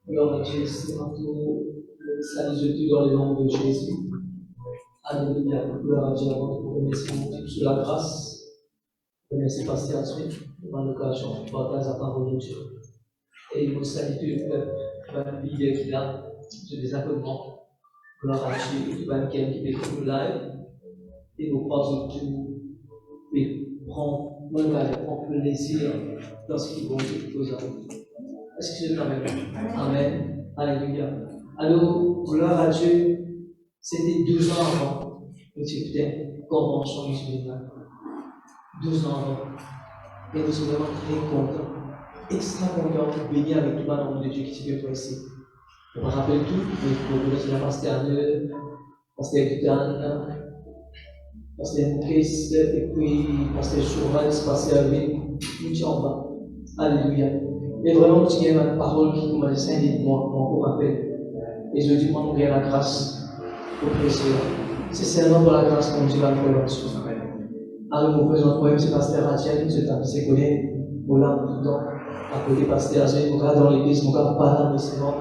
Gloire à Dieu, Seigneur, salut dans le nom de Jésus. Alléluia, gloire à Dieu, avant de vous remercier mon Dieu sur la grâce. Remercie Pasteur Smith pour l'occasion de partager la parole de Dieu. Et il nous salue le peuple, qui va nous guider qui là, sur des accommodements. Gloire à Dieu, qui va nous guider pour nous live. Et nous croisons que Dieu prend plaisir dans ce qui va nous arriver. Est-ce que c'est quand même? Amen. Alléluia. Alors, gloire à Dieu, c'était 12 ans avant que tu étais convention musulmane. 12 ans avant. Et nous sommes vraiment très contents, extra contents, bénis avec toi dans le nom de Dieu qui t'y fait ici. On va rappeler tout, mais pour connaître la pasteur Arnaud, pasteur Gudan, pasteur Chris, et puis pasteur Chourens, pasteur Alvin, nous sommes en bas. Alléluia. Et vraiment, tu gagnes ma parole qui m'a laissé mon rappel. Et je dis, moi, on gagne la grâce pour plaisir. C'est seulement pour la grâce qu'on Dieu va nous faire là-dessus. Alors, mon présent poème, c'est Pasteur Rachel, c'est connu, on l'a tout le temps. À côté, Pasteur Azé, on va dans l'église, on va pas dans le Seigneur.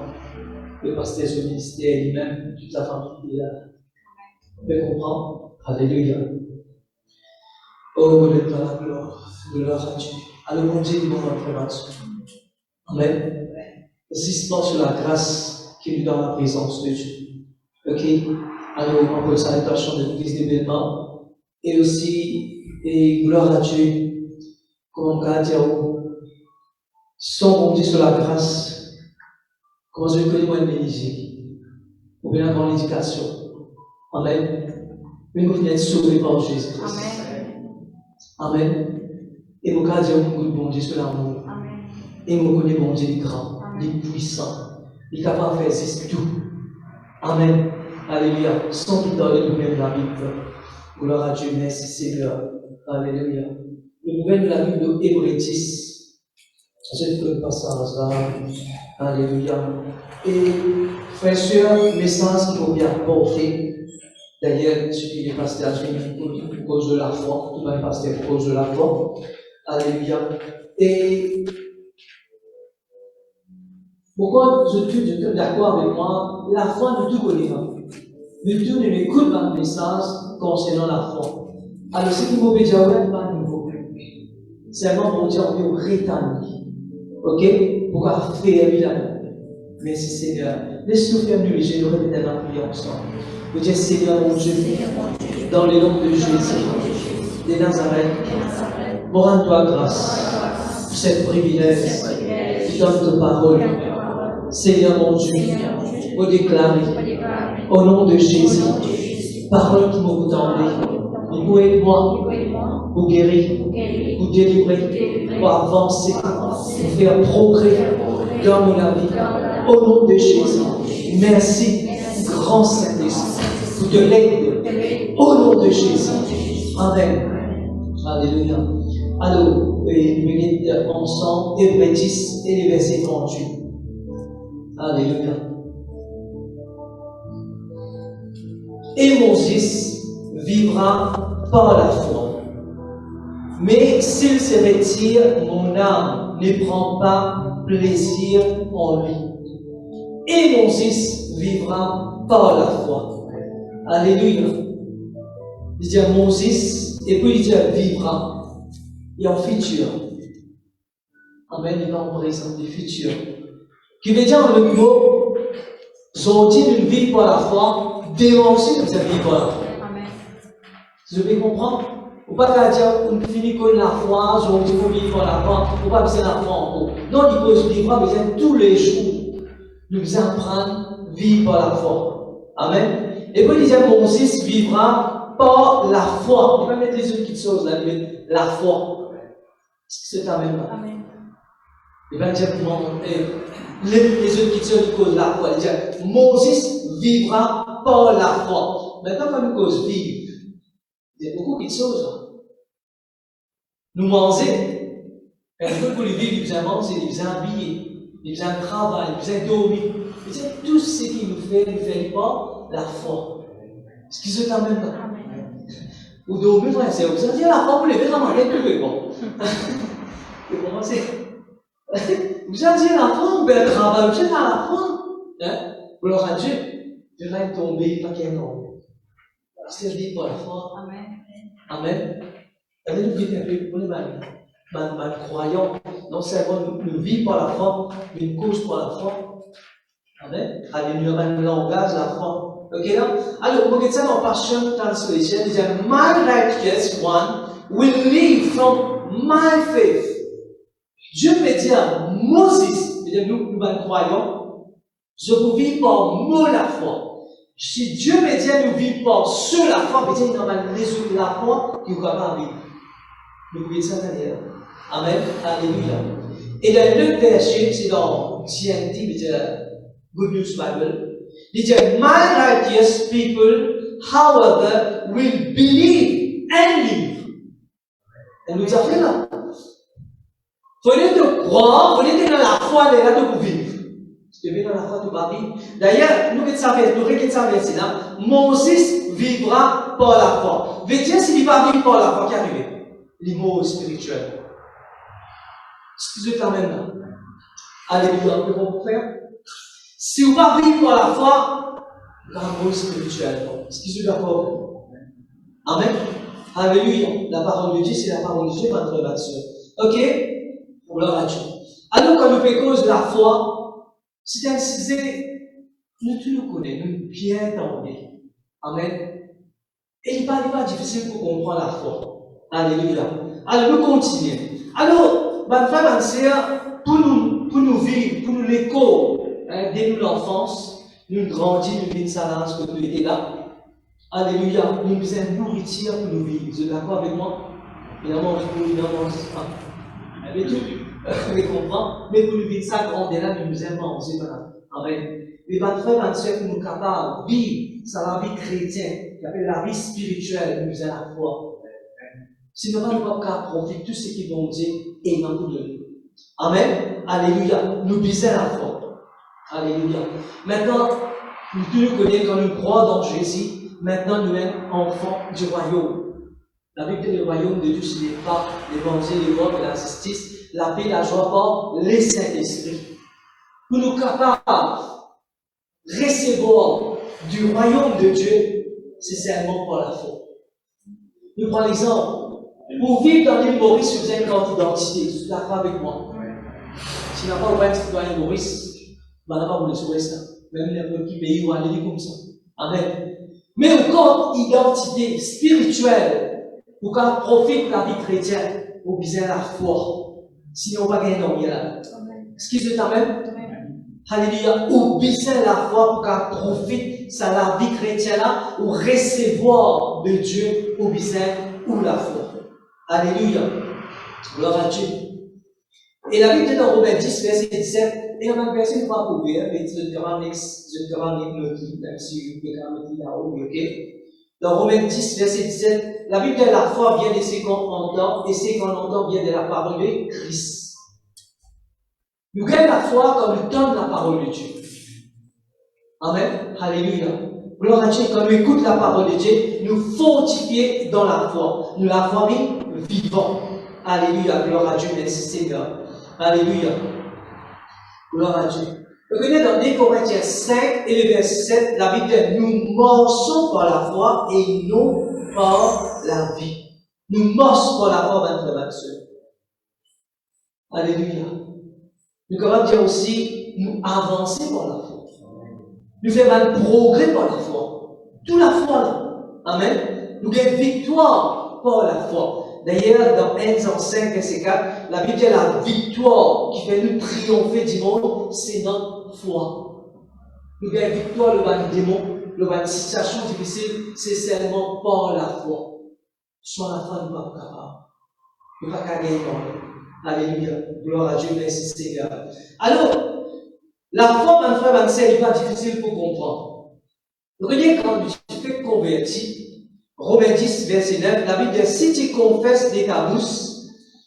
Le pasteur, ce ministère, lui-même, toute la famille, il est là. On peut comprendre? Alléluia. Oh, le la gloire à Dieu. Alors, mon Dieu, nous va faire là-dessus. Amen. Insistons sur la grâce qui nous donne la présence de Dieu. Ok? Alors, on peut salutation de l'église d'événements. Et aussi, et gloire à Dieu. Comment on peut dire, sans bon Dieu sur la grâce, comment je connais moi une bénédiction. Ou bien avoir l'éducation. Amen. Mais nous venons être sauvés par Jésus-Christ. Amen. Et nous pouvons dire bon Dieu sur l'amour. Et nous connaissons bon Dieu, il est grand, il est puissant, il est capable de faire exister tout. Amen. Alléluia. Sans qu'il donne les nouvelles de la Bible. Gloire à Dieu, merci Seigneur. Alléluia. Les nouvelles de la Bible de Hébreux 10. Je peux passer à ça. Alléluia. Et frères et sœurs, message qu'il faut bien porter. D'ailleurs, ce qui est pasteur pour cause de la foi, tout le monde est pasteur pour cause de la foi. Alléluia. Et pourquoi je suis d'accord avec moi? La foi, nous tout connaissons. Nous tous, nous écoutons un message concernant la foi. Alors, ce qui m'obéit à ouais, pas nouveau. Seulement pour dire qu'on peut rétablir. Ok? Pour faire évidemment. Merci Seigneur. Laisse-nous faire nous léger, nous répéter la prière ensemble. Vous dites Seigneur mon Dieu, dans le nom de Jésus, de Nazareth, pour rendre-toi grâce pour cette privilège qui donne ta parole. Seigneur mon Dieu, vous déclarez au nom de Jésus, parole qui m'ont tendue, vous aidez moi, vous guérir, vous délivrer, pour avancer, pour faire progrès dans mon vie. Au nom de Jésus, merci, grand Saint-Esprit, pour de l'aide. Au nom de Jésus. Amen. Alléluia. Alors, nous mettons ensemble Hébreux 10 et les versets 38. Alléluia. Et Moïse vivra par la foi. Mais s'il se retire, mon âme ne prend pas plaisir en lui. Et Moïse vivra par la foi. Alléluia. Il dit Moïse, et puis il dit vivra. Et en futur. Amen, il va en présent du futur. Qui veut dire le mot, sortir d'une vie par la foi, dénoncer de cette vie par la foi. Amen. Je vais comprendre. Ou pas dire, on finit comme la foi, sortir pour vivre par la foi, ou pas besoin la foi en haut. Non, il faut vivre besoin tous les jours. Nous devons apprendre à vivre par la foi. Amen. Et puis il dit, Moïse vivra par la foi. On va mettre les autres petites choses là, la foi. C'est Amen. Amen. Il va dire, les autres qui sont cause la foi. Il dit, Moïse vivra par la foi. Maintenant, quand nous cause vivre, il y a beaucoup de choses. Nous manger. Parce que pour les vivre, il besoin manger, il besoin habiller, il besoin travailler, il besoin dormir. Il dit, tout ce qui nous fait pas la foi. Ce qui se t'amène là. Ou dormir, frère, c'est vous dire la foi pour les faire à manger plus bon. Et comment c'est? vous allez dire l'enfant, ben, le travail, vous allez l'enfant. Hein? Gloire à Dieu. Je vais tomber, pas qu'il y ait non. Parce que je dis pour la foi. Amen. Amen. Amen. Nous vivons un peu, vous les croyants, non seulement nous vivons par la foi, mais une cause pour la foi. Amen. Alléluia, un langage, la foi. Ok, là? Alors, vous regardez dans Passion Translation, il dit, My righteous one will live from my faith. Dieu me dit à Moses, nous croyons, je vous vis par moi la foi. Si Dieu me dit à nous vivre par sur la foi, il dit, normalement, les la foi qui vous capable de vivre. Nous pouvons dire ça derrière. Amen. Alléluia. Et dans le verset, c'est dans TNT, il dit, Good News Bible. Il dit, My righteous people, however, will believe and live. Et nous avons fait là. Venez de croire, venez de dans la foi, et là de vous vivre. Tu vis dans la foi, tu vas vivre. D'ailleurs, nous regardons ça verset là. Moses vivra par la foi. Veut dire, s'il ne va pas vivre par la foi, qu'est arrivé? Les mots spirituels. Excusez-moi même là. Alléluia, vous comprenez? Si vous ne va pas vivre par la foi, un mot spirituel. Excusez-moi pas. Amen. Alléluia. La parole de Dieu, c'est la parole de Dieu, votre là-dessus. Ok? Gloire à Dieu. Alors, quand nous faisons cause de la foi, c'est un sujet, nous tous nous connaissons, nous bien entendons. Amen. Et il n'est pas difficile pour comprendre la foi. Alléluia. Alors, nous continuons. Alors, ma frère, ma sœur, pour nous vivre, pour nous l'écho, dès l'enfance, nous grandissons, nous vivons ça là, ce que nous étions là. Alléluia. Nous besoin de nourriture pour nous vivre. Vous êtes d'accord avec moi? Évidemment, mais tout, vous comprenez? Mais pour nous vivre ça, grandeur là, nous aimons manger. Amen. Mais ma frère, ma sœur, pour nous capables de vivre, c'est la vie chrétienne, qui appelle la vie spirituelle, nous à la foi. Sinon, nous ne pouvons pas profiter de tout ce qu'ils vont dire et dans nous donner. Amen. Alléluia. Nous bisons la foi. Alléluia. Maintenant, nous connaissons quand nous croyons dans Jésus, maintenant nous sommes enfants du royaume. La Bible dit le royaume de Dieu, ce n'est pas l'évangile, les voies, la justice, la paix, la joie, pas les Saint-Esprit. Pour nous capables de recevoir du royaume de Dieu, c'est seulement par la foi. Nous prenons l'exemple. Pour vivre dans l'île Maurice, vous avez une grande identité. Vous êtes d'accord avec moi? Si vous n'avez pas ouvert citoyen Maurice, vous n'avez pas voulu sauver ça. Même n'importe quel pays où aller comme ça. Amen. Mais encore identité spirituelle, pour qu'on profite de la vie chrétienne, pour viser la foi. Sinon, on va gagner dans le là. Excusez-moi, amen. Alléluia. Ou viser la foi pour qu'on profite de la vie chrétienne là, ou recevoir de Dieu, ou viser ou la foi. Alléluia. Gloire à Dieu. Et la Bible dit dans Romains 10, verset 17, et on a un verset qu'on va ouvrir, mais je te rends l'ex, même si vous pouvez mettre là-haut, ok? Dans Romains 10, verset 17, la Bible dit la foi vient de ce qu'on entend, et ce qu'on entend vient de la parole de Christ. Nous gagnons la foi quand nous donnons la parole de Dieu. Amen. Alléluia. Gloire à Dieu, quand nous écoutons la parole de Dieu, nous fortifions dans la foi. Nous la foi vivant. Alléluia. Gloire à Dieu. Merci Seigneur. Alléluia. Gloire à Dieu. Regardez dans 2 Corinthiens 5 et le verset 7, la Bible dit, nous marchons par la foi et non par la vie. Nous marchons par la foi, frères et sœurs. Alléluia. Nous pouvons dire aussi, nous avançons par la foi. Nous faisons un progrès par la foi. Toute la foi là. Amen. Nous avons victoire par la foi. D'ailleurs, dans 1 Jean 5, verset 4, la Bible dit la victoire qui fait nous triompher du monde, c'est notre foi. Nous avons victoire le bas du démon, le bas de situation difficile, c'est seulement par la foi. Soit la foi, nous ne sommes pas capables. Nous ne sommes pas gagner dans le. Alléluia. Gloire à Dieu, merci Seigneur. Alors, la foi, mon frère, ma sœur, n'est pas difficile pour comprendre. Regardez quand tu fais convertir. Romains 10, verset 9, la Bible dit, si tu confesses de ta bouche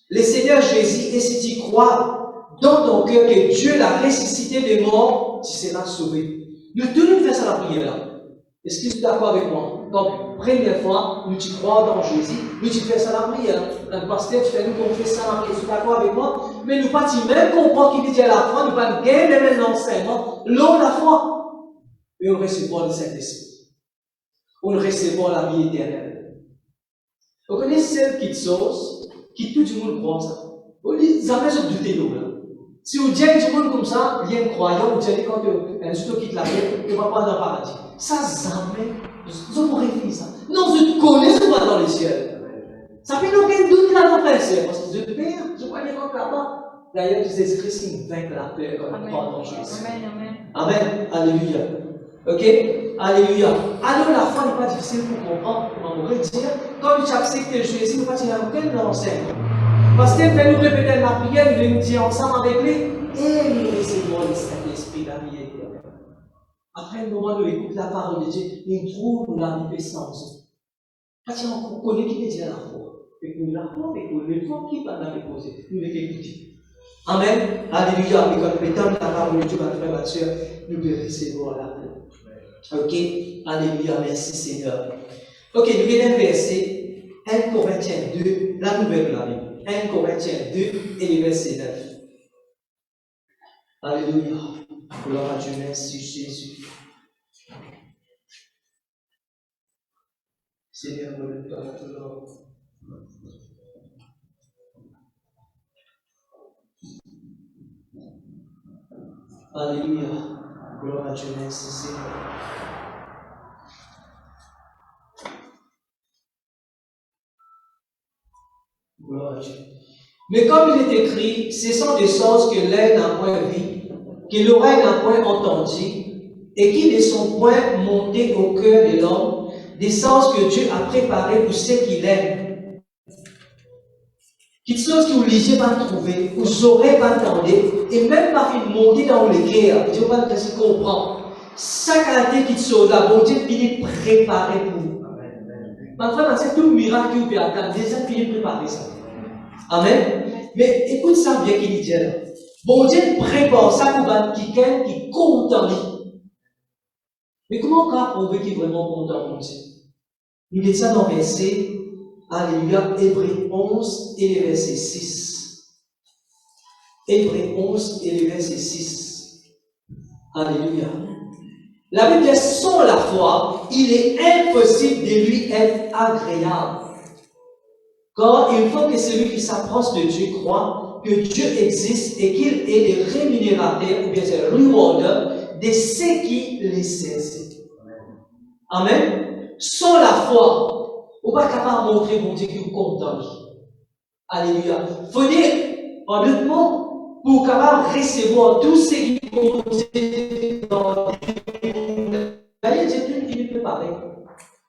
le Seigneur Jésus et si tu crois dans ton cœur que Dieu l'a ressuscité des morts, tu seras sauvé. Nous tous nous faisons la prière là. Est-ce que tu es d'accord avec moi? comme première fois, nous tu crois dans Jésus, nous tu fais ça la prière. Un pasteur, tu fais nous confesser ça la prière, tu es d'accord avec moi, mais nous pas même comprendre qui dit la foi, nous pas gagner même l'enseignement, l'eau la foi. Et on recevons le Saint-Esprit. On recevons la vie éternelle. Vous connaissez celle qui sauce, qui tout le monde croit ça. Vous dites, jamais je doute de l'eau là. Si vous dites du monde comme ça, il y a un croyant, vous dites quand un justo quitte la terre, il ne va pas dans le paradis. Ça, jamais. Vous aurez fait ça. Non, je te connais, je vois dans les cieux. Ça fait aucun doute là dans le ciel. Parce que je père, je vois les gens là-bas. D'ailleurs, Jésus-Christ, il vainc la peur quand il croit dans Jésus. Amen. Amen. Alléluia. Ok? Alléluia. Alors, la foi n'est pas difficile pour comprendre. On pourrait dire, quand tu acceptes Jésus, il ne va pas dire aucun enseignement. Parce qu'il fait nous répéter la prière, nous nous dire ensemble avec lui, et nous recevons le Saint-Esprit, la vie éternelle. Après le moment où nous écoutons la parole de Dieu, nous trouvons la vie sans eux. Parce qu'on connaît qui est la foi. Et nous la foi, et nous le foi qui va la déposer. Nous l'écoutons. Amen. Alléluia. Et quand nous mettons la parole de Dieu, ma frère, ma soeur, nous devons recevoir la paix. Ok. Alléluia. Merci Seigneur. Ok, nous venons verset 1 Corinthiens 2, la nouvelle de la Bible. 1 Corinthiens 2 et le verset 9. Alléluia. Gloire à Dieu, merci Jésus. Seigneur, nous le pardonnons. Alléluia. Gloire à Dieu, merci Seigneur. Gloire à Dieu. Mais comme il est écrit, ce sont des choses que l'œil n'a point vues, que l'oreille n'a point entendues, et qui ne sont point montées au cœur de l'homme, des sens que Dieu a préparés pour ceux qui l'aiment. Quelque chose que vous lisez pas trouver, vous aurez pas entendre, et même pas fait monter dans le cœur, Dieu va te comprendre. Chaque année qui te là, bon Dieu finit préparer pour vous. Parfois, c'est tout le miracle que vous pouvez attendre, déjà fini de préparer ça. Amen. Mais écoute ça bien qu'il dit là. Bon Dieu prépare ça pour quelqu'un qui est content. Mais comment on peut prouver qu'il est vraiment content, mon Dieu? Nous disons ça dans le verset, alléluia, Hébreux 11 et le verset 6. Hébreux 11 et le verset 6. Alléluia. La Bible dit, sans la foi, il est impossible de lui être agréable. Car il faut que celui qui s'approche de Dieu croit que Dieu existe et qu'il est le rémunérateur, ou bien c'est le rewardeur, de ceux qui les saisissent. Amen. Sans la foi, on ne peut pas montrer mon Dieu qui est content. Alléluia. Il faut dire, honnêtement, pour capable recevoir tout ce qui est dans d'ailleurs, Dieu il peut parler.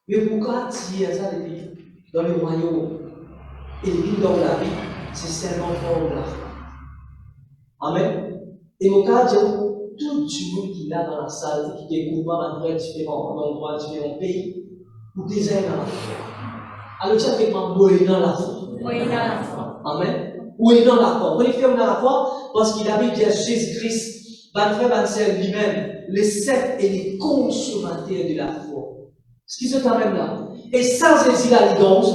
Mais pourquoi dire ça depuis dans le royaume? Et vivre dans la vie, c'est seulement pour la foi. Amen. Et mon cas, tout le monde qui est là dans la salle, qui est coupable dans différents endroits, différents pays, pour des aides dans la foi. Alors, tu as fait comment mourir dans la foi? Mourir dans la foi. Amen. Où est dans la foi? On est fait dans la foi parce qu'il avait dit à Jésus-Christ, ban frère, ban sœur lui-même, le chef et les consommateurs de la foi. Ce qui se t'amène là. Et sans Jésus là, il danse.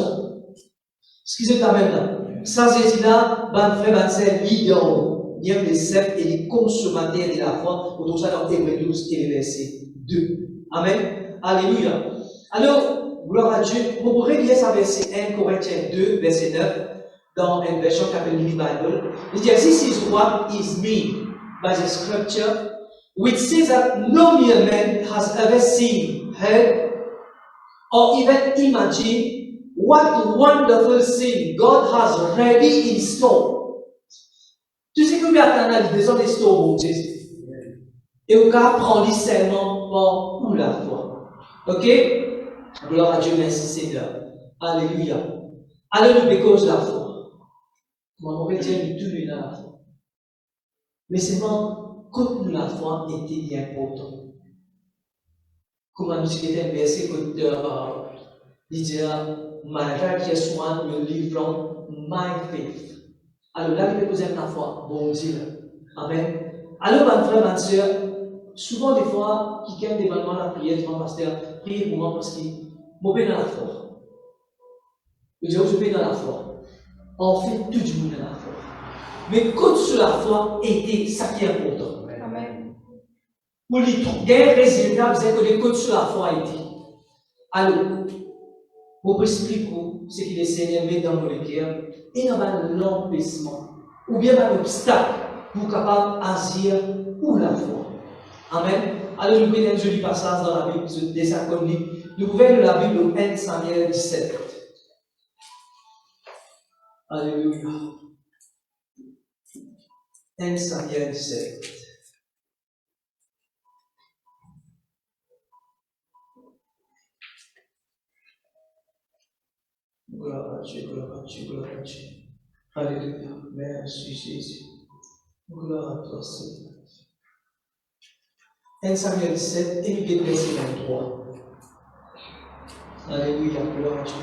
Ce qui se t'amène là. Sans Jésus là, ban frère, ban sœur, il danse. Il y a les chefs et les consommateurs de la foi. On trouve ça dans Hébreux 12 et le verset 2. Amen. Alléluia. Alors, gloire à Dieu. On pourrait lire ça verset 1 Corinthiens 2, verset 9, dans une version qui s'appelle Living Bible. Il dit, this is what is meant by the scripture, which says that no mere man has ever seen, heard, or even imagined what wonderful thing God has ready in store. Tout ce que vous attendez à l'idée des stores, mon Dieu. Et vous apprendre seulement par la foi. Ok? Gloire à Dieu, merci Seigneur. Alléluia. Alléluia, because de la foi. Moi, on retient tout le dans la foi. Mais seulement, quand nous la foi était important. Comme nous c'était un verset que il dit, my righteous one will live from my faith. Alors là, il peut la foi. Bon Dieu. Amen. Alors, mon frère, ma soeur, souvent des fois, quelqu'un demande la prière, demande pasteur, priez pour moi parce que Mon père dans la foi. Je dis, je paye dans la foi. En fait, tout le monde dans la foi. Mais quand sur la foi était ça qui est important. Amen. Pour les grands résultats, vous avez que les côtes sur la foi été. Alors, pour expliquer ce que le Seigneur met dans nos cœurs, il y a un empêchement, ou bien un obstacle pour capable d'agir pour la foi. Amen. Alors, nous prenons un joli passage dans la Bible, des Sacroniques. Nous pouvons lire la Bible au 1 Samuel 17. Alléluia. 1 Samuel 17. Gloire à Dieu, gloire à Dieu, gloire à Dieu. Alléluia. Merci Jésus. Gloire à toi, Seigneur. 1 Samuel 17, et nous verset 23. Alléluia, gloire à Dieu.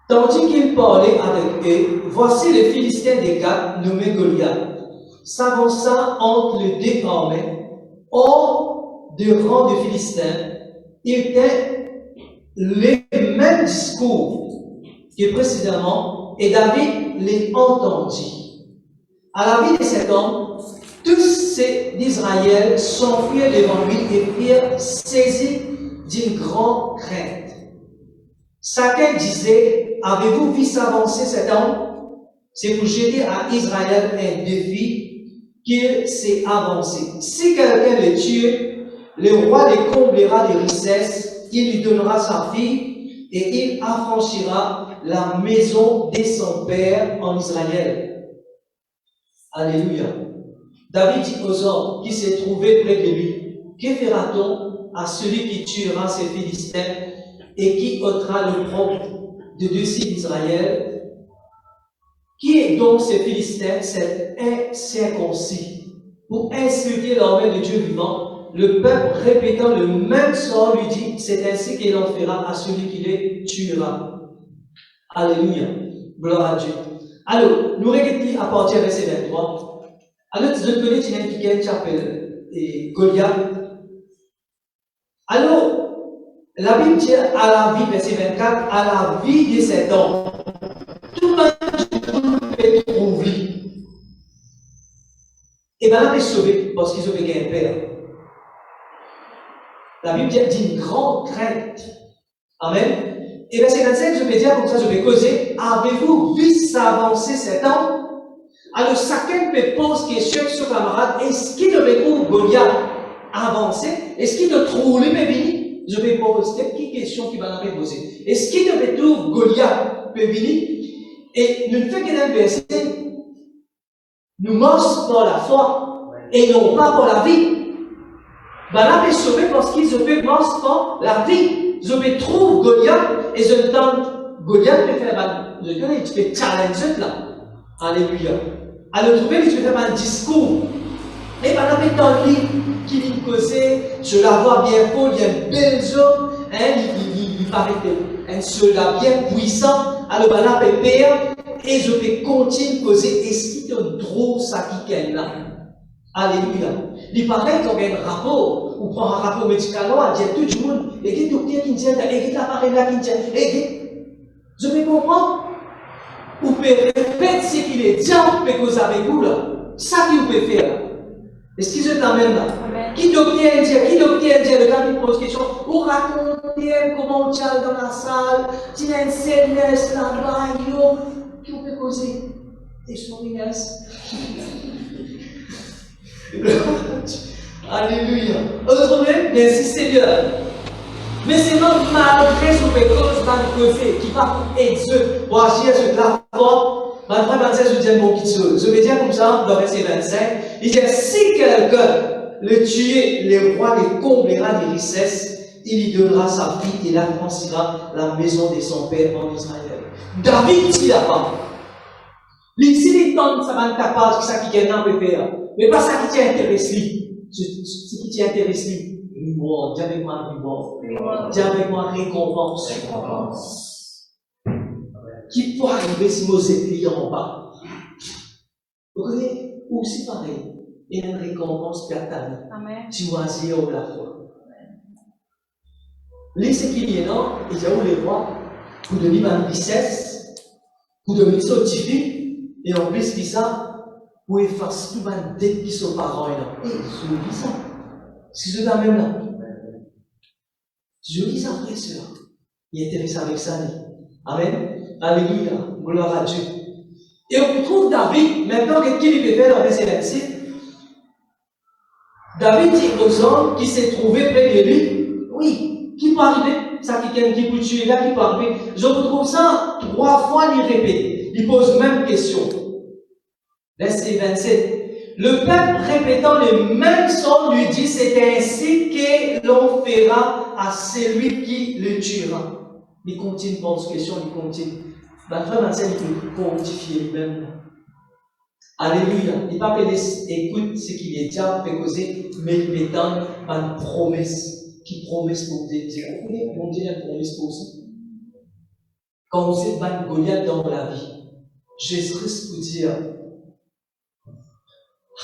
Tandis qu'il parlait avec eux, voici le Philistin de Gath, nommé Goliath, s'avança entre les deux armées, hors du rang des Philistins. Il était les mêmes discours que précédemment, et David les entendit. À la vie de cet homme, tous ceux d'Israël s'enfuirent devant lui et furent saisis d'une grande crainte. Chacun disait, avez-vous vu s'avancer cet homme? C'est pour jeter à Israël un défi qu'il s'est avancé. Si quelqu'un le tue, le roi le comblera de richesses, il lui donnera sa fille et il affranchira la maison de son père en Israël. Alléluia. David dit aux hommes qui se trouvaient près de lui, que fera-t-on à celui qui tuera ces Philistins et qui ôtera le propre de dessus d'Israël? Qui est donc ce Philistin, cet incirconcis? Pour insulter l'armée de Dieu vivant, le peuple répétant le même sort lui dit, c'est ainsi qu'il en fera à celui qui les tuera. Alléluia. Gloire à Dieu. Alors, nous regardons à partir du verset 23. Alors, je connais quelqu'un qui s'appelle Goliath. Alors, la Bible dit à la vie, verset 24, à la vie de cet homme, tout le monde peut trouver. Et bien là, il est sauvé parce qu'ils ont gagné un père. La Bible dit d'une grande crainte. Amen. Et verset 25, je peux dire comme ça, je vais causer, avez-vous vu s'avancer cet homme? Alors chacun peut poser question sur camarade, est-ce qu'il devait trouver Goliath avancer? Est-ce qu'il te trouve lui, venir? Je vais poser des petites questions qui va nous poser. Est-ce qu'il devait trouver Goliath peut venir? Et nous ne faisons qu'un verset. Nous marchons par la foi et non pas par la vie. Ben là, je suis sauvé parce qu'ils ont marcher par la vie. Je vais trouver Goliath et je tente. Goliath peut faire je connais, tu peux challenger là. Alléluia. À le trouver, tu peux faire un discours. Et ben là, dans le livre qui vient causer, je la vois bien folle, il y a un bel homme, il paraît un soldat bien puissant. Alors ben là, père, et je vais continuer à causer. Est-ce qu'il te trouve ça qui est là? Alléluia. Il paraît qu'on a un rapport, ou prend un rapport médical, on dit tout le monde, et qui docteur qui dit, et qui l'appareil là qui dit, et je vais comprendre. Vous pouvez répéter ce qu'il est dit, vous pouvez causer avec vous là. Ça qui vous pouvez faire. Est-ce que je t'amène là? Qui docteur dit, le gars qui pose question, vous racontez comment on tient dans la salle, tu as un CNS là-bas, qui vous peut causer? Des sourires. Alléluia. Autre même, merci Seigneur. Mais c'est non malgré ce que cause va nous causer, qui va aider Dieu pour agir sur la foi. Ma frère 26, je dis un bon petit chose. Je vais dire comme ça, dans verset 25, il dit, si quelqu'un le tuer, le roi le comblera de richesses, il lui donnera sa fille et l'affranchira la maison de son père en Israël. David dit là-bas. Ici, les temps, ça va être capable, c'est ça qui est un peu faire. Mais pas ça qui t'intéresse, ce qui t'intéresse, reward, dis avec moi reward, dis avec moi récompense. Qui peut arriver si nos écrits en bas? Vous voyez, aussi pareil, il y a une récompense qui attend. Tu vas y la foi. Lis ce qu'il y a là, il y a où les rois, pour devenir une richesse, pour devenir sautifie, et en plus de ça, pour effacer tout le dette qui sont parents. Et je lis ça. Si je la même là. Je lis ça, frère et sœur. Il est intéressant avec ça. Amen. Alléluia. Gloire à Dieu. Et on trouve David, maintenant qu'il peut faire dans verset 27. David dit aux hommes qui s'est trouvé près de lui, oui, qui peut arriver, ça qui peut tuer là, qui peut arriver. Je retrouve ça 3 fois, il répète. Il pose même question. Verset 27. Le peuple répétant le même son lui dit, c'est ainsi que l'on fera à celui qui le tuera. Il continue pour cette question, il continue. Ben, frère Vincent, il peut fortifier lui-même. Alléluia. Il pas écoute ce qu'il est déjà fait causer, mais il met dans une promesse. Qui promesse pour Dieu. Vous voyez, mon Dieu a une promesse pour vous. Quand vous êtes ban Goliath dans la vie, Jésus-Christ vous dire,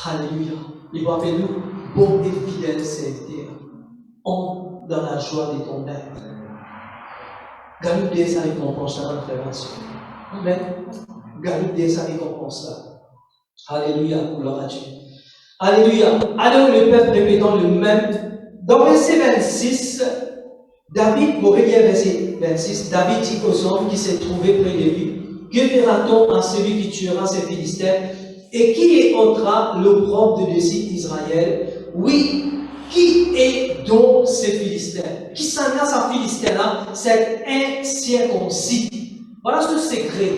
Alléluia. Il va faire nous, bon et fidèle serviteur, on dans la joie de ton être. Garde sa récompense dans la frère. Amen. Garde sa récompense là. Alléluia, gloire à Dieu. Alléluia. Alors le peuple répétant le même. Dans verset 26, David, vous voyez verset 26, David dit aux hommes qui s'est trouvé près de lui, que verra-t-on à celui qui tuera ces Philistins et qui ôtera l'opprobre de dessus d'Israël? Oui, qui est donc ces Philistins? Qui s'en a ces Philistins-là? C'est incirconcis. Voilà ce secret.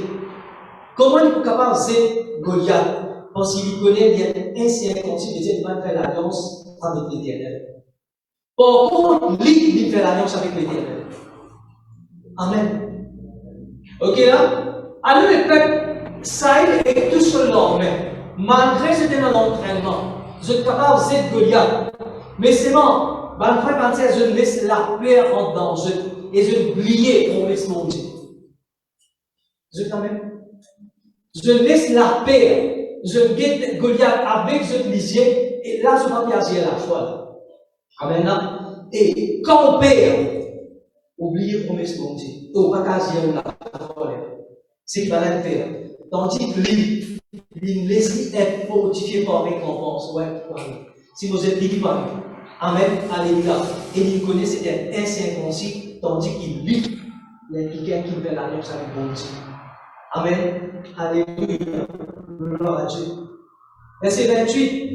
Comment il est capable de faire Goliath? Parce qu'il connaît bien incirconcis, il va faire l'alliance avec l'Éternel. Par contre, lui, il fait l'alliance avec l'Éternel. Amen. Ok là? Alors le peuple, Saïd est tout seul là, mais malgré c'était dans l'entraînement, je suis capable de faire Goliath. Mais c'est bon, je laisse la peur en danger et je oublie promesse mon Dieu. Je quand même. Je laisse la paix, je guette Goliath avec ce lisier, et là je vais piager la foi. Amen. Et quand on perd, oubliez promesse mon Dieu. Et on va caser la foi. C'est ce qu'il va faire. Tandis que lui, il laisse être fortifié par récompense. Ouais, si vous êtes dit par lui. Amen. Alléluia. Et il connaît c'était incirconcis, tandis qu'il lui, il y a quelqu'un qui fait l'alliance avec mon Dieu. Amen. Alléluia. Gloire à Dieu. Verset 28.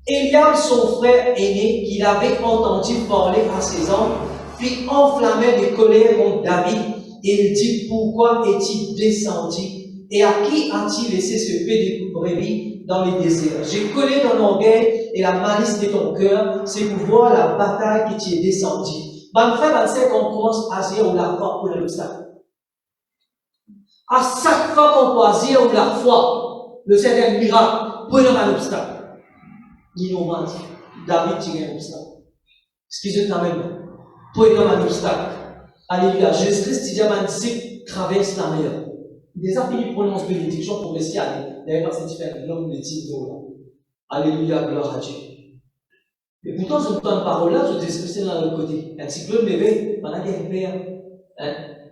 Eliab, son frère aîné, qu'il avait entendu parler à ses hommes, fit enflammer de colère contre David, et il dit, pourquoi est-il descendu? Et à qui a-t-il laissé ce peu de brebis dans les déserts? J'ai collé dans l'orgueil et la malice de ton cœur, c'est pour voir la bataille qui t'y est descendue. Ben, frère, ben, c'est qu'on commence à agir ou la foi pour l'obstacle. À chaque fois qu'on peut agir ou la foi, le certain miracle, pour un obstacle. Innocent, David tient un obstacle. Excusez-moi même. Pour un obstacle. Alléluia. Jésus-Christ, il y a un disciple traverse la mer. Des fois, il prononce bénédiction pour laisser aller. D'ailleurs, c'est différent. L'homme le dit Alléluia, gloire à Dieu. Et pourtant, je ne donne pas parole là, je dis que c'est dans l'autre côté. Un cyclone m'éveille, pendant qu'il y a une paix.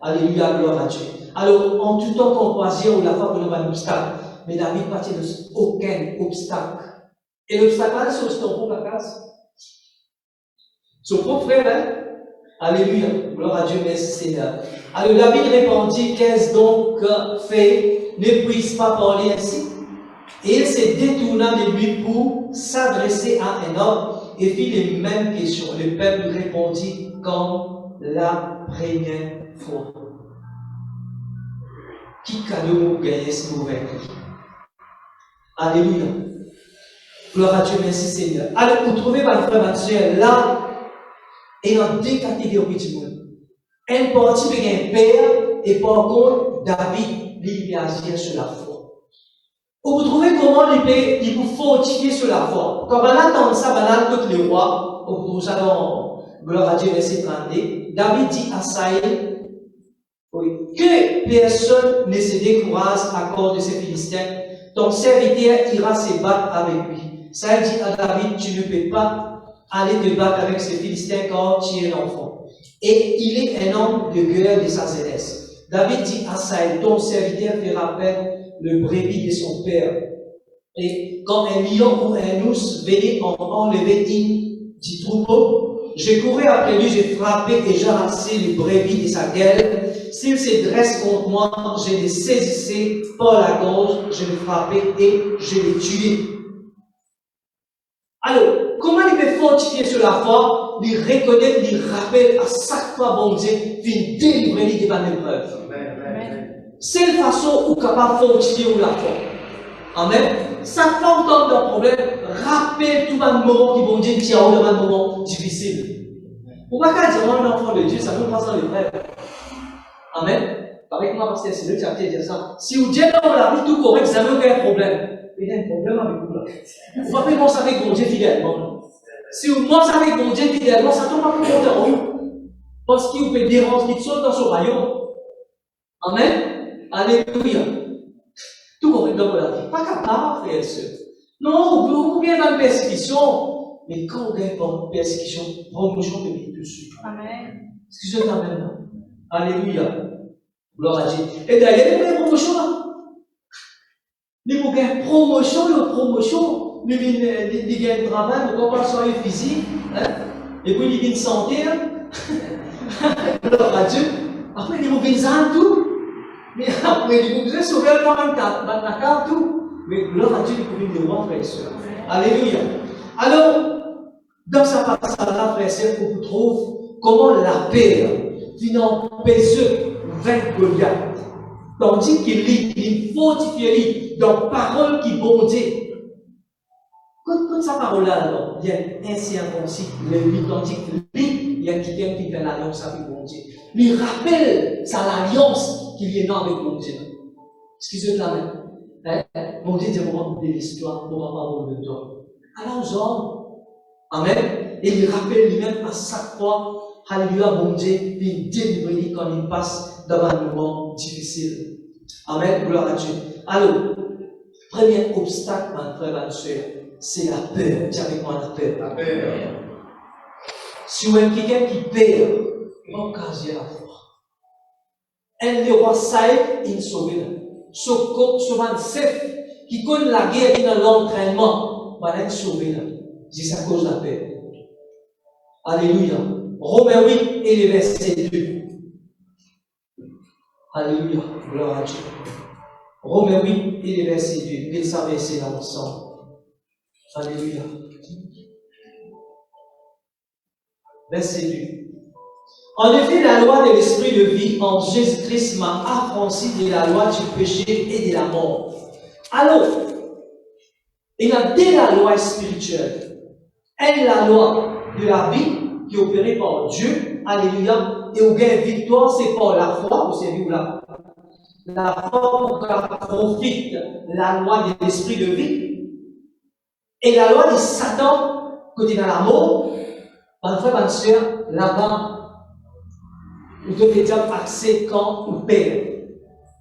Alléluia, gloire à Dieu. Alors, en tout temps qu'on peut agir ou la foi pour un obstacle, mais David partit de aucun obstacle. Et l'obstacle là, c'est son propre case. Son propre frère, hein? Alléluia. Gloire à Dieu, merci Seigneur. Alors David répondit, qu'est-ce donc fait? Ne puisse pas parler ainsi. Et il se détourna de lui pour s'adresser à un homme et fit les mêmes questions. Le peuple répondit comme la première fois. Qui cadeau gagner ce nouvel cri? Alléluia. Gloire à Dieu, merci Seigneur. Alors, vous trouvez, ma frère, ma soeur, là, il y a deux catégories de monde. Un parti qui est un père, et par contre, David, il peut agir sur la foi. Vous trouvez comment il peut fortifier sur la foi. Quand on attend ça, on a les rois, vous trouvez ça dans Gloire à Dieu, verset 32. David dit à Saïd, oui, que personne ne se décourage à cause de ces Philistins. Ton serviteur ira se battre avec lui. Saïd dit à David, tu ne peux pas aller te battre avec ces Philistins quand tu es enfant. Et il est un homme de guerre de sa jeunesse. David dit à Saël, ton serviteur fera perdre le brebis de son père. Et quand un lion ou un ours venait enlever une du troupeau, je courais après lui, j'ai frappé et j'ai ramassé le brebis de sa gueule. S'il se dresse contre moi, je le saisissais par la gorge, je le frappais et je le tuais. Alors, comment il peut fortifier sur la foi, lui reconnaître, lui rappeler à chaque fois, bon Dieu, vient délivrer devant l'épreuve. C'est la façon où capable de fortifier la foi. Amen. Chaque fois que tu as un problème, rappelle tout le moment qui bon Dieu tient dans un moment difficile. Pourquoi quand dire un enfant de Dieu, ça nous passe dans l'épreuve. Amen. Avec moi, parce que c'est le qui a dit ça. Si vous dites dans la vie tout correct, vous n'avez aucun problème. Il y a un problème avec vous là. Vous ne pouvez pas penser avec bon Dieu fidèlement. Si vous pensez avec bon Dieu fidèlement, ça ne tombe pas pour compter en vous. Parce qu'il vous peut déranger, qu'il saute dans son royaume. Amen. Alléluia. Tout correct dans la vie. Pas capable, frère et soeur. Non, vous pouvez dans la persécution. Mais quand vous avez une persécution, promotion de vie dessus. Amen. Excusez-moi maintenant. Alléluia. Gloire à Dieu. Et d'ailleurs, il y a une promotion là. Il y a une promotion. Il y a un travail, il y a un soin physique. Et puis il y a une santé. Gloire à Dieu. Après, il y a un tout. Mais après, il y a sauver la carte tout. Mais gloire à Dieu, il y a une roi, frère et soeur. Alléluia. Alors, dans sa passage-là, frère et soeur, on trouve comment la paix vient empêcher vaincre Goliath. Tandis qu'il fortifie dans parole qui bondit. Quand sa parole-là, alors, il y a un circoncis, tandis qu'il y a quelqu'un qui fait l'alliance avec mon Dieu. Lui rappelle sa alliance qu'il y a avec mon Dieu. Excusez-moi, mais mon Dieu dit vraiment de l'histoire pour ma parole de toi. Alors, genre, amen. Et il rappelle lui-même à chaque fois, alléluia, mon Dieu, il délivre quand il passe dans un moment difficile. Amen, gloire à Dieu. Alors, premier obstacle, ma frère, ma soeur, c'est la peur. Dis avec moi la peur. La peur. Si vous êtes quelqu'un qui perd, occasionne la foi. Un le roi Saïd, il sauve. Ce chef qui connaît la guerre et l'entraînement, il sauve. C'est à cause de la peur. Alléluia. Romains 8 et le verset 2. Alléluia. Gloire à Dieu. Romains 8 et le verset 2. Ils savent c'est là ensemble. Alléluia. Verset 2. En effet, la loi de l'esprit de vie en Jésus-Christ m'a affranchi de la loi du péché et de la mort. Alors, il y a deux la loi spirituelle. Elle, la loi de la vie qui est opérée par Dieu. Alléluia. Et où gagne victoire, c'est par la foi, vous savez où la foi profite la loi de l'esprit de vie. Et la loi de Satan, côté dans la mort, mon frère, ma soeur, là-bas, vous devez dire accès quand ou père.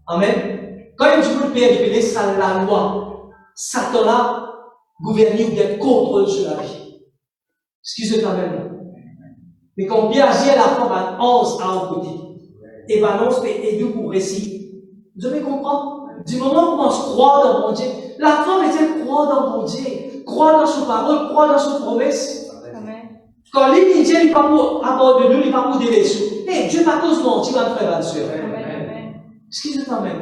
Amen. Quand il dit que le père, il connaît ça, la loi. Satan là, gouverne ou bien contrôle sur la vie. Excusez-moi même. Mais quand bien agir à la fois, 11 à un côté. Et balance et aider pour récit. Vous devez comprendre. Du moment où on se croit dans mon Dieu, la femme était croire dans mon Dieu, croire dans sa parole, croire dans sa promesse. Amen. Quand l'île Dieu n'est pas pour abandonner, il n'est pas pour délaisser. Et Dieu n'a pas cause mentir, ma frère, ma soeur. Amen. Excusez-moi même.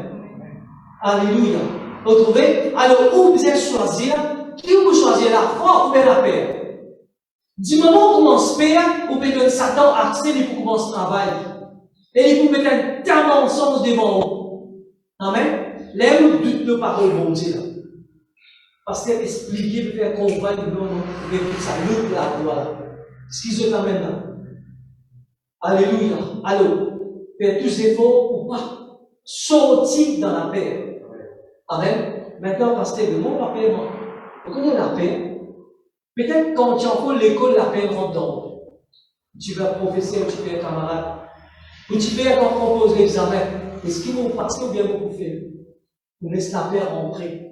Alléluia. Vous trouvez? Alors, où vous êtes choisir? Qui vous choisir la foi ou bien la paix? Du moment où on commence à payer, vous pouvez donner Satan accès pour commencer à travailler. Et il vous met un tas de mensonges devant vous. Amen. Là où doute nos paroles, bon Dieu. Parce qu'elle expliquer, pour faire comprendre que non, mais ça loue la gloire. Excusez-moi maintenant. Alléluia. Alors, faire tous ces efforts pour pas sortir dans la paix. Amen. Maintenant, pasteur, le monde la paix, moi. Vous connaissez la paix? Peut-être quand tu en fais l'école, la paix rentre dans. Tu vas professeur, tu fais un camarade. Ou tu fais quand on compose l'examen. Est-ce qu'ils vont passer ou bien vous faire? Vous laissez la paix rentrer.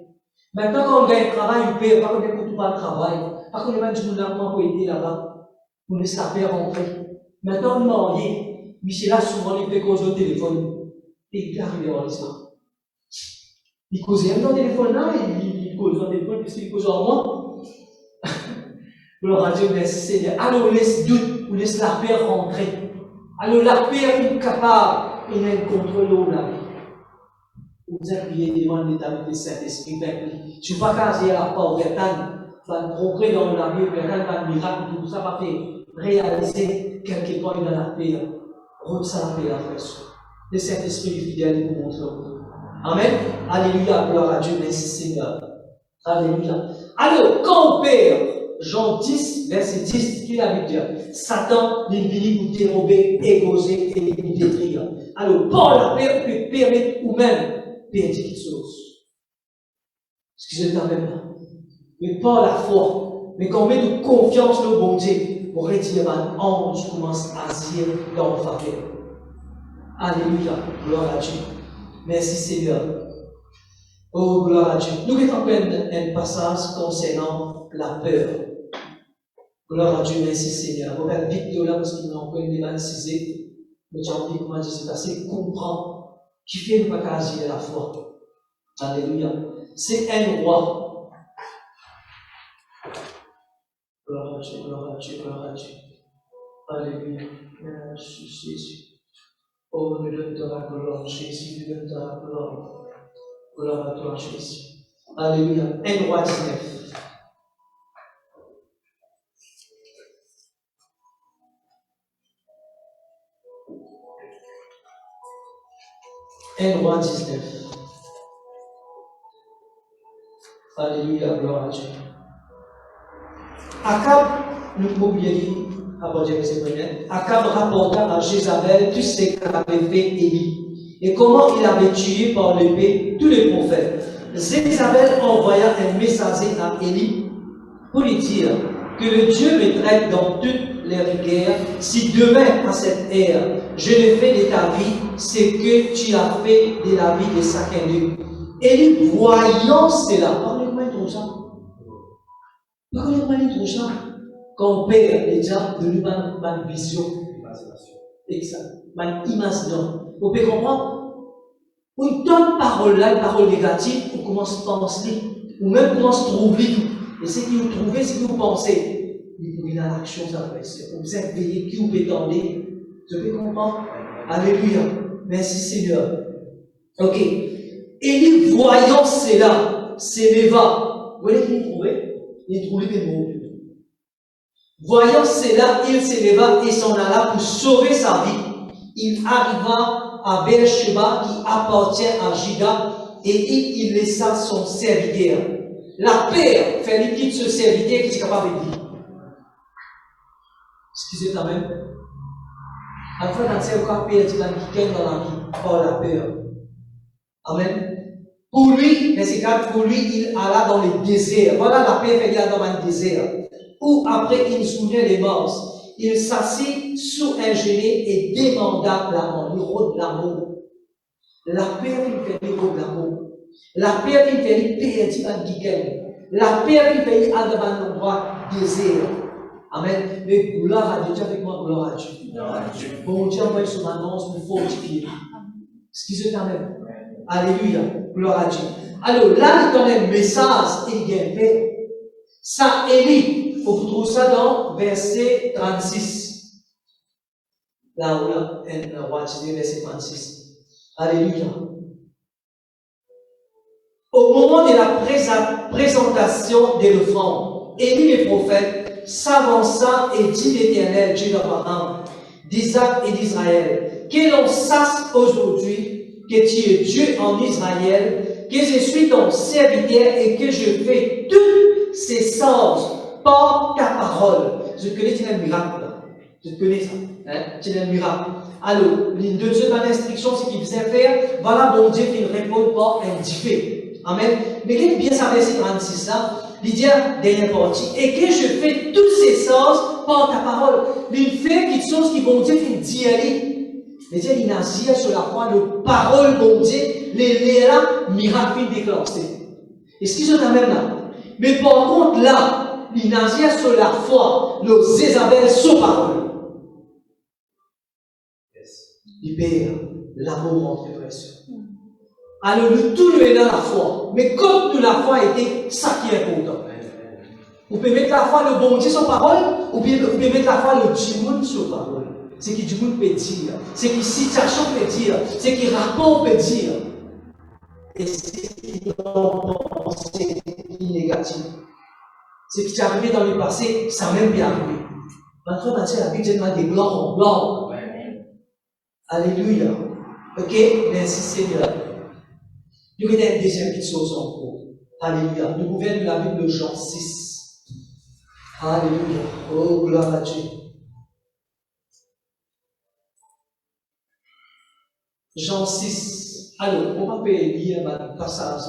Maintenant, quand on gagne un travail, vous payez pas bien pour tout le travail. Par contre, les gens pour aider là-bas, pour laisser la paix rentrer. Maintenant, le marié, Michel a souvent les causes au téléphone. Et il est arrivé dans l'histoire. Il causait même dans le téléphone là, il cause dans le téléphone, puisqu'il cause en moi. Alors, à Dieu, merci Seigneur. Alors, laisse doute, ou laisse la paix rentrer. Alors, la paix est capable, et elle contrôle l'eau là. Vous avez prié devant l'état du Saint-Esprit, je ne suis pas casé à la porte, Bertan va progrès dans la vie, Bertan va miracle, tout ça va faire réaliser quelque part dans la paix. Ça la paix, la frère. Le Saint-Esprit est fidèle pour montrer au monde. Amen. Alléluia, gloire à Dieu, merci Seigneur. Alléluia. Alors, quand on perd, Jean 10, verset 10, qui la Bible dit, Satan n'est venu vous dérober, égauser et vous détruire. Alors, par la paix, peut permettre ou même perdre quelque chose. Excusez-moi même là. Mais par la foi, mais quand on met de confiance dans le bon Dieu, on retire un ange commence à agir dans le faveur. Alléluia, gloire à Dieu. Merci Seigneur. Oh, gloire à Dieu. Nous mettons en peine un passage concernant la peur. Gloire à Dieu, merci Seigneur. On va vite de là parce qu'il nous a encore une dévanciser. Mais j'ai envie, comment Dieu s'est passé, comprend qui fait le bagage de la foi. Alléluia. C'est un roi. Gloire à Dieu, gloire à Dieu, gloire à Dieu. Alléluia. Merci Jésus. Oh, nous donne ta gloire, Jésus, nous donne ta gloire. Gloire à toi, Jésus. Alléluia. 1 Roi 19. Un Roi 19. Alléluia, gloire à Dieu. Akab, nous pouvons bien dire, Akab rapporta à Jézabel tout ce qu'avait fait Élie et comment il avait tué par l'épée tous les prophètes. Jézabel envoya un messager à Élie pour lui dire que le Dieu me traite dans toutes les guerres si demain à cette ère je ne fais de ta vie ce que tu as fait de la vie de chacun d'eux. Élie, voyant cela, parlez-moi de ça. Parlez-moi de ça. Quand on perd déjà de nous une vision. Exact. Une imagination. Vous pouvez comprendre? Une tonne parole là, une parole négative, on commence à penser, ou même on commence à trouver. Et ce que vous trouvez, ce que vous pensez, il faut dans l'action, ça va être. Vous êtes veillé, qui vous pétendez. Vous pouvez comprendre? Alléluia. Merci Seigneur. Ok. Élie, voyant cela, s'éleva. Vous voyez qu'il trouvait? Il trouvait des mots. Voyant cela, il s'éleva et s'en alla pour sauver sa vie. Il arriva à Beersheba qui appartient à Juda et il laissa son serviteur. La paix fait lui quitte ce serviteur qui est capable de dire. Excusez quand même. En fait, dans ce cas, paix est dans la vie par la peur. Amen. Pour lui, verset 4, pour lui, il alla dans le désert. Voilà la paix fait dans un désert. Où après il souvient les morts, il s'assit sous un genêt et demanda l'amour, il rôde l'amour. La paix qu'il fait, il rôde l'amour. La paix qu'il fait, il perd un guiquet. La paix qu'il fait, il a dans un endroit désert. Amen. Mais gloire à Dieu, dis avec moi, gloire à Dieu. Bon Dieu envoie son annonce pour fortifier. Excusez quand même. Alléluia, gloire à Dieu. Alors là, il donne un message, il gagne paix. Ça, Élie. Vous trouvez ça dans verset 36. Là où là, un roi verset 36. Alléluia. Au moment de la présentation de l'offrande, Élie le prophète s'avança et dit l'Éternel, Dieu d'Abraham, d'Isaac et d'Israël, que l'on sache aujourd'hui que tu es Dieu en Israël, que je suis ton serviteur et que je fais toutes ces choses par ta parole. Je connais, tu as un miracle. Je connais ça. Hein? Tu as un miracle. Alors, une deuxième instruction, ce qu'il faisait faire, voilà, bon Dieu qui répond par un fait. Amen. Mais qu'est-ce que bien ça verset 36 là? Il dit, dernière partie, et que je fais toutes ces choses par ta parole. Il fait quelque chose qui bon Dieu qui dit aller. Mais Dieu, il agit sur la foi de parole, bon Dieu, les là, miracle déclenché. Excusez-moi même là. Mais par contre, là, il nazia sur la foi, nos Isabelle sous parole. Il perd l'amour entre frères et sœurs. Alors, nous, tout nous est dans la foi. Mais comme nous, la foi était ça qui est important. Vous pouvez mettre la foi le bon Dieu sur parole, ou bien vous pouvez mettre la foi le Dieu sur parole. C'est qui Dieu peut dire, c'est qui situation peut dire, c'est qui rapport peut dire. Et c'est qui pensée négative. C'est qui est arrivé dans le passé, ça même bien arrivé. Maintenant, la Bible dit des gloires en gloire. Alléluia. Ok? Merci Seigneur. Nous avons une deuxième petite chose en cours. Alléluia. Nous pouvons lire la Bible de Jean 6. Alléluia. Oh, gloire à Dieu. Jean 6. Alors, on va lire un passage,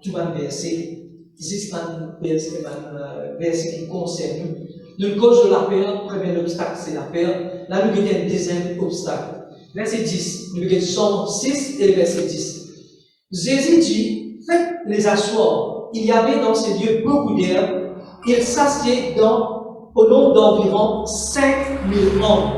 tout un verset. Ici, c'est un verset qui concerne nous. Nous, cause de la peur, premier obstacle, c'est la peur. Là, nous avons un deuxième obstacle. Verset 10. Nous avons Jean 6 et le verset 10. Jésus dit, faites les asseoir. Il y avait dans ces lieux beaucoup d'herbes. Il s'assied au nombre d'environ 5000 hommes.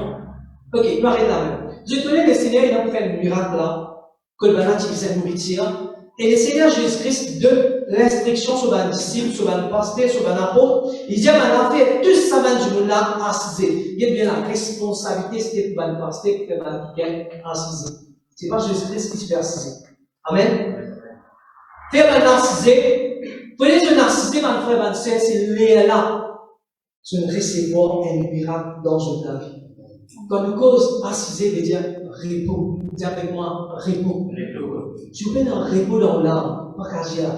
Ok, il paraît là même. Je connais le Seigneur, il a fait un miracle là, que le banat utilisait nourriture. Et le Seigneur Jésus-Christ donne l'instruction sur un disciple, sur un pasteur, sur un apôtre. Il dit, maintenant, fait tout ça, du monde là, assisé. Il y a bien la responsabilité, c'était pour un pasteur, pour un quelqu'un assisé. C'est pas Jésus-Christ qui se fait assiser. Amen. Faire un narcisé, prenez un narcisé, mon frère, ma soeur, c'est là. C'est recevoir un miracle dans ta vie. Quand nous cause assisé, veut dire repos. Dis avec moi, repos. Tu peux un repos dans l'âme, pas qu'agir.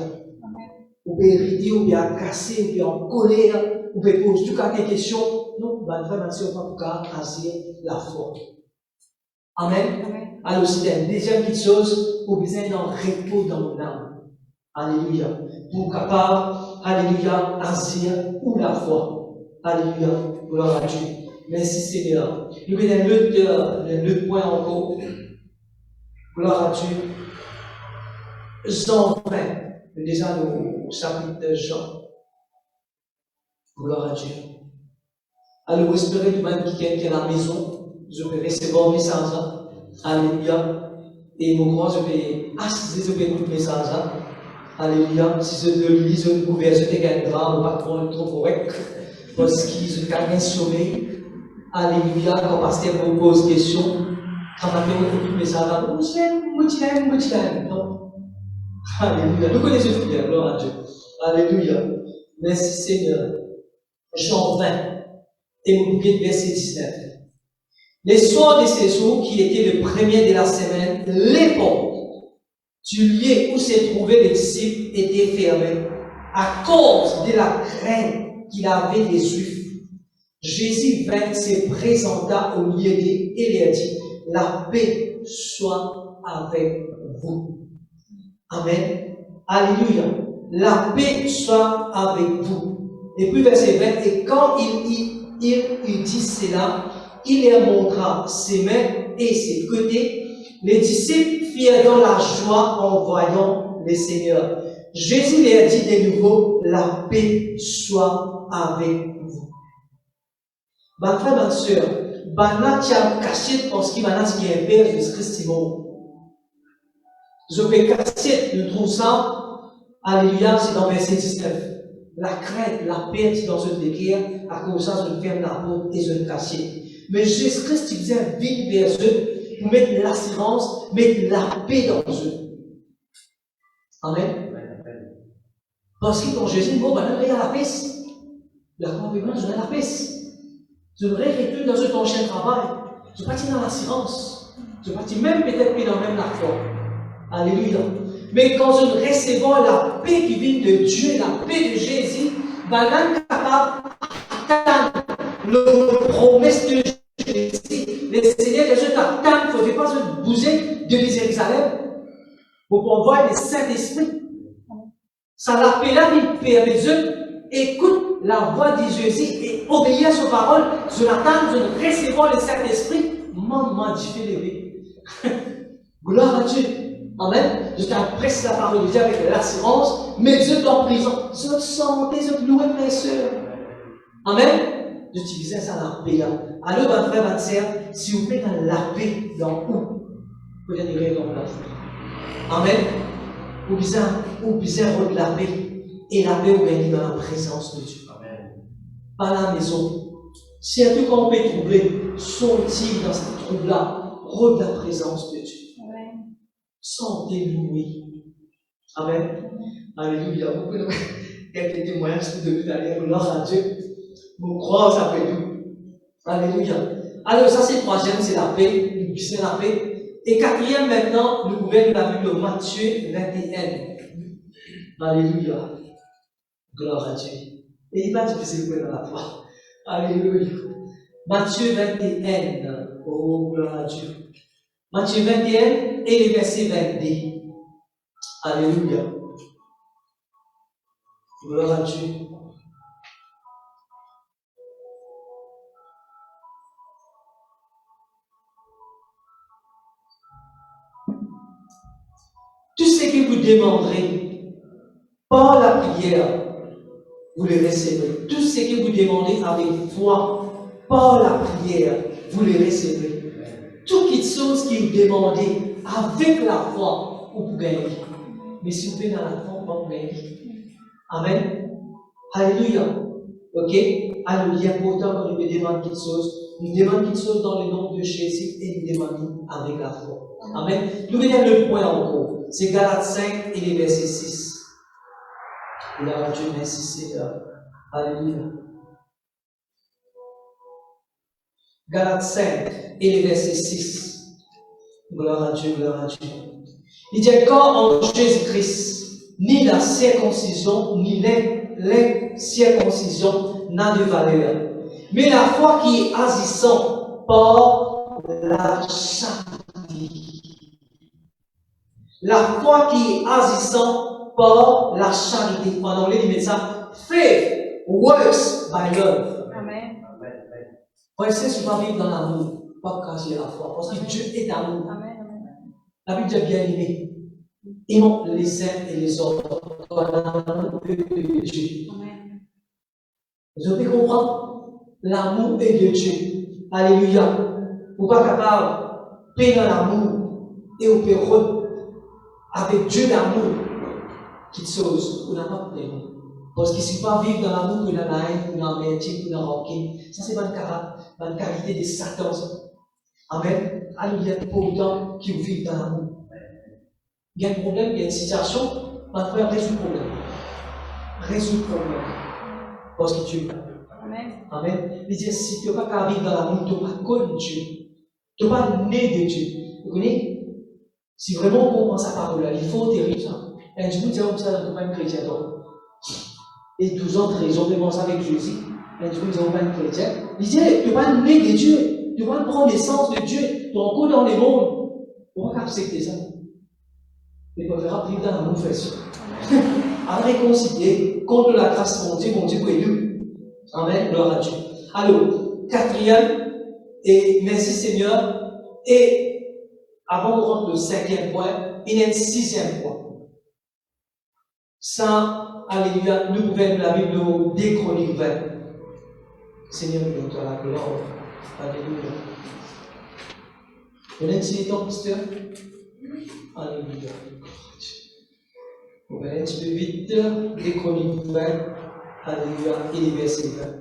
Ou peut hériter, ou bien casser, ou bien en colère, ou peut poser tout cas des questions. Non, mon frère, ma soeur, pas pour casser la foi. Amen. Alors, c'est une deuxième petite chose, pour besoin d'un repos dans mon âme. Alléluia. Pour capable, alléluia, agir ou la foi. Alléluia. Gloire à Dieu. Merci Seigneur. Nous avons un autre point encore. Gloire à Dieu. Jean 20. Déjà le chapitre de Jean. Gloire à Dieu. Alors, espérez que même qui est à la maison, je peux recevoir le message. Alléluia. Et mon grand, je vais assister, je vais écouter le message. Alléluia. Si je le lis, je peux verser un drame, pas trop correct. Parce que je gagne un sommeil. Alléluia. Quand le pasteur vous pose des questions, quand on écoute le message, non. Alléluia. Nous connaissons le Seigneur. Gloire à Dieu. Alléluia. Merci Seigneur. Jean 20. Et vous pouvez verset 19. Les soirs de ces jours, qui étaient le premier de la semaine, les portes du lieu où se trouvaient les disciples étaient fermées à cause de la crainte qu'il avait des Juifs. Jésus vint, se présenta au milieu d'eux et leur dit, la paix soit avec vous. Amen. Alléluia. La paix soit avec vous. Et puis verset 20, et quand il dit cela, il leur montra ses mains et ses côtés. Les disciples firent dans la joie en voyant le Seigneur. Jésus leur dit de nouveau, la paix soit avec vous. Ma frère, ma soeur, tu as caché parce qu'il y a un père Jésus-Christ. Je peux cacher, je trouve ça, alléluia, c'est dans verset 19. La crainte, la perte dans une guerre, à cause de ça, je ferme la porte et je le cache. Mais Jésus-Christ, il vient vite vers eux pour mettre l'assurance, mettre la paix dans eux. Amen. Parce que quand Jésus dit, bon, maintenant, il y a la paix. La compagnie, je donne la paix. Je devrais retourner dans ton ancien travail. Je partis dans l'assurance. Je partis même peut-être plus dans même la foi. Alléluia. Mais quand je recevons la paix qui vient de Dieu, la paix de Jésus, va être capable d'atteindre la promesse de Jésus. Le Seigneur Jésus t'attend, il ne faudrait pas se bouger de Jérusalem pour pouvoir voir le Saint-Esprit. Ça l'appelle là, il permet eux, écoute la voix de Jésus et obéir à sa parole. Je l'attends, je recevons le Saint-Esprit. Maman, tu fais lever. Gloire à Dieu. Amen. Je t'empresse la parole de Dieu avec l'assurance, mais Dieu est en prison. Je te santé, je te loué, mes soeurs. Amen. J'utilisais ça la paix. Alors, mon frère, ma sœur, si vous mettez la paix dans où, vous allez rire dans la vie. Amen. Vous besoin de la paix. Et la paix, vous gagnez dans la présence de Dieu. Amen. Pas la maison. Surtout quand on peut trouver, sont-ils dans ce trouble-là, de la présence de Dieu. Amen. Sentez-louer. Amen. Alléluia. Beaucoup de quelques témoignages que vous devez aller, gloire à Dieu. Vous croyez, ça fait tout. Alléluia. Alors, ça, c'est le troisième, c'est la paix. C'est la paix. Et quatrième, maintenant, nous pouvons la Bible de Matthieu 21. Alléluia. Gloire à Dieu. Et il va difficile pour la foi. Alléluia. Matthieu 21. Oh, gloire à Dieu. Matthieu 21 et les versets 22. Alléluia. Gloire à Dieu. Tout ce que vous demanderez par la prière, vous le recevrez. Tout ce que vous demandez avec foi, par la prière, vous le recevrez. Toutes les choses que vous demandez avec la foi, vous pouvez gagner. Mais si vous faites dans la foi, vous pouvez gagner. Amen. Alléluia. Ok? Alors, il est important quand nous demandons quelque chose. Nous demandons quelque chose dans le nom de Jésus et nous demandons avec la foi. Amen. Nous venons le point encore. C'est Galates 5 et les versets 6. Gloire à Dieu, merci Seigneur. Alléluia. Galates 5 et les versets 6. Gloire à Dieu, gloire à Dieu. Il dit, quand en Jésus-Christ, ni la circoncision, ni l'incirconcision n'a de valeur. Mais la foi qui est agissant par la charité. La foi qui est agissant par la charité. En anglais, il met ça. Faith works by love. Amen. Frère, c'est si tu vas vivre dans l'amour, pas cacher la foi. Parce que Dieu est amour. Amen. La Bible dit bien aimé. Aimons les uns et les autres dans l'amour de Dieu. Amen. Vous pouvez comprendre? L'amour est de Dieu. Alléluia. Vous n'êtes pas capable de payer dans l'amour et vous pouvez avec Dieu d'amour, quelque chose, vous n'avez pas de payer. Parce qu'il ne suffit pas vivre dans l'amour que dans la haine, ou dans l'intime, ou dans la rancune. Ça, c'est une qualité de Satan. Amen. Alléluia. Pour autant qui vous vivent dans l'amour. Il y a un problème, il y a une situation, ma frère, résout le problème. Résout le problème. Parce que Dieu est là. Amen. Amen. Il dit, si tu n'es pas capable de vivre dans l'amour, tu n'es pas connu Dieu. Tu n'es pas né de Dieu. Vous connaissez? Si vraiment on comprend sa parole-là, il faut terrible ça. Et je vous dis, comme ça, on ne peut pas être chrétien. Et 12 ans, 13 ans, commence avec Jésus. Et je vous dis, on ne peut pas être chrétien. Il dit, tu n'es pas né de Dieu. Tu vas prendre l'essence de Dieu. Tu es encore dans les mondes. On va accepter ça. Et on verra vivre dans la mauvaise. À réconcilier contre la grâce de mon Dieu pour nous. Amen. Gloire à Dieu. Alors, quatrième, et merci Seigneur. Et avant de rentrer le cinquième point, il y a un sixième point. Ça, alléluia, nous pouvons la Bible des Chroniques 20. Seigneur, nous donne la gloire. Alléluia. Vous avez un temps, pasteur? Alléluia. On va aller un petit peu vite. Des Chroniques 20. Alléluia. Et les versets 20.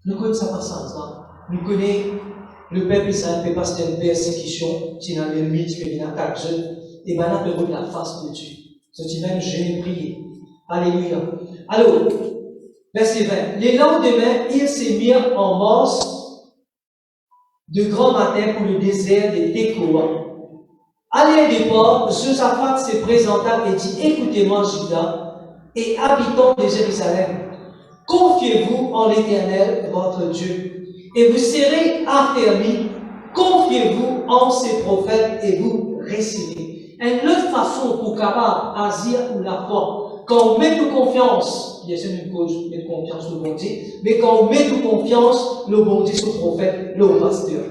Nous connaissons ça par ça. Nous connaissons le peuple Israël peut passer une persécution, si dans le mythe, il y a 4 jeunes, et bien là, peut la face de Dieu. C'est même j'ai prié. Alléluia. Alors, verset 20. Les lendemains, ils se mirent en marche de grand matin pour le désert de Tekoa. À leur départ, Josaphat se présenta et dit, écoutez-moi, Juda, et habitants de Jérusalem, confiez-vous en l'Éternel, votre Dieu, et vous serez affermis. Confiez-vous en ses prophètes et vous récevez. Une autre façon pour capable agir ou la foi, quand on met de confiance, bien sûr, une cause, met de confiance au bon Dieu, mais quand on met de confiance, le bon Dieu, le prophète, le pasteur.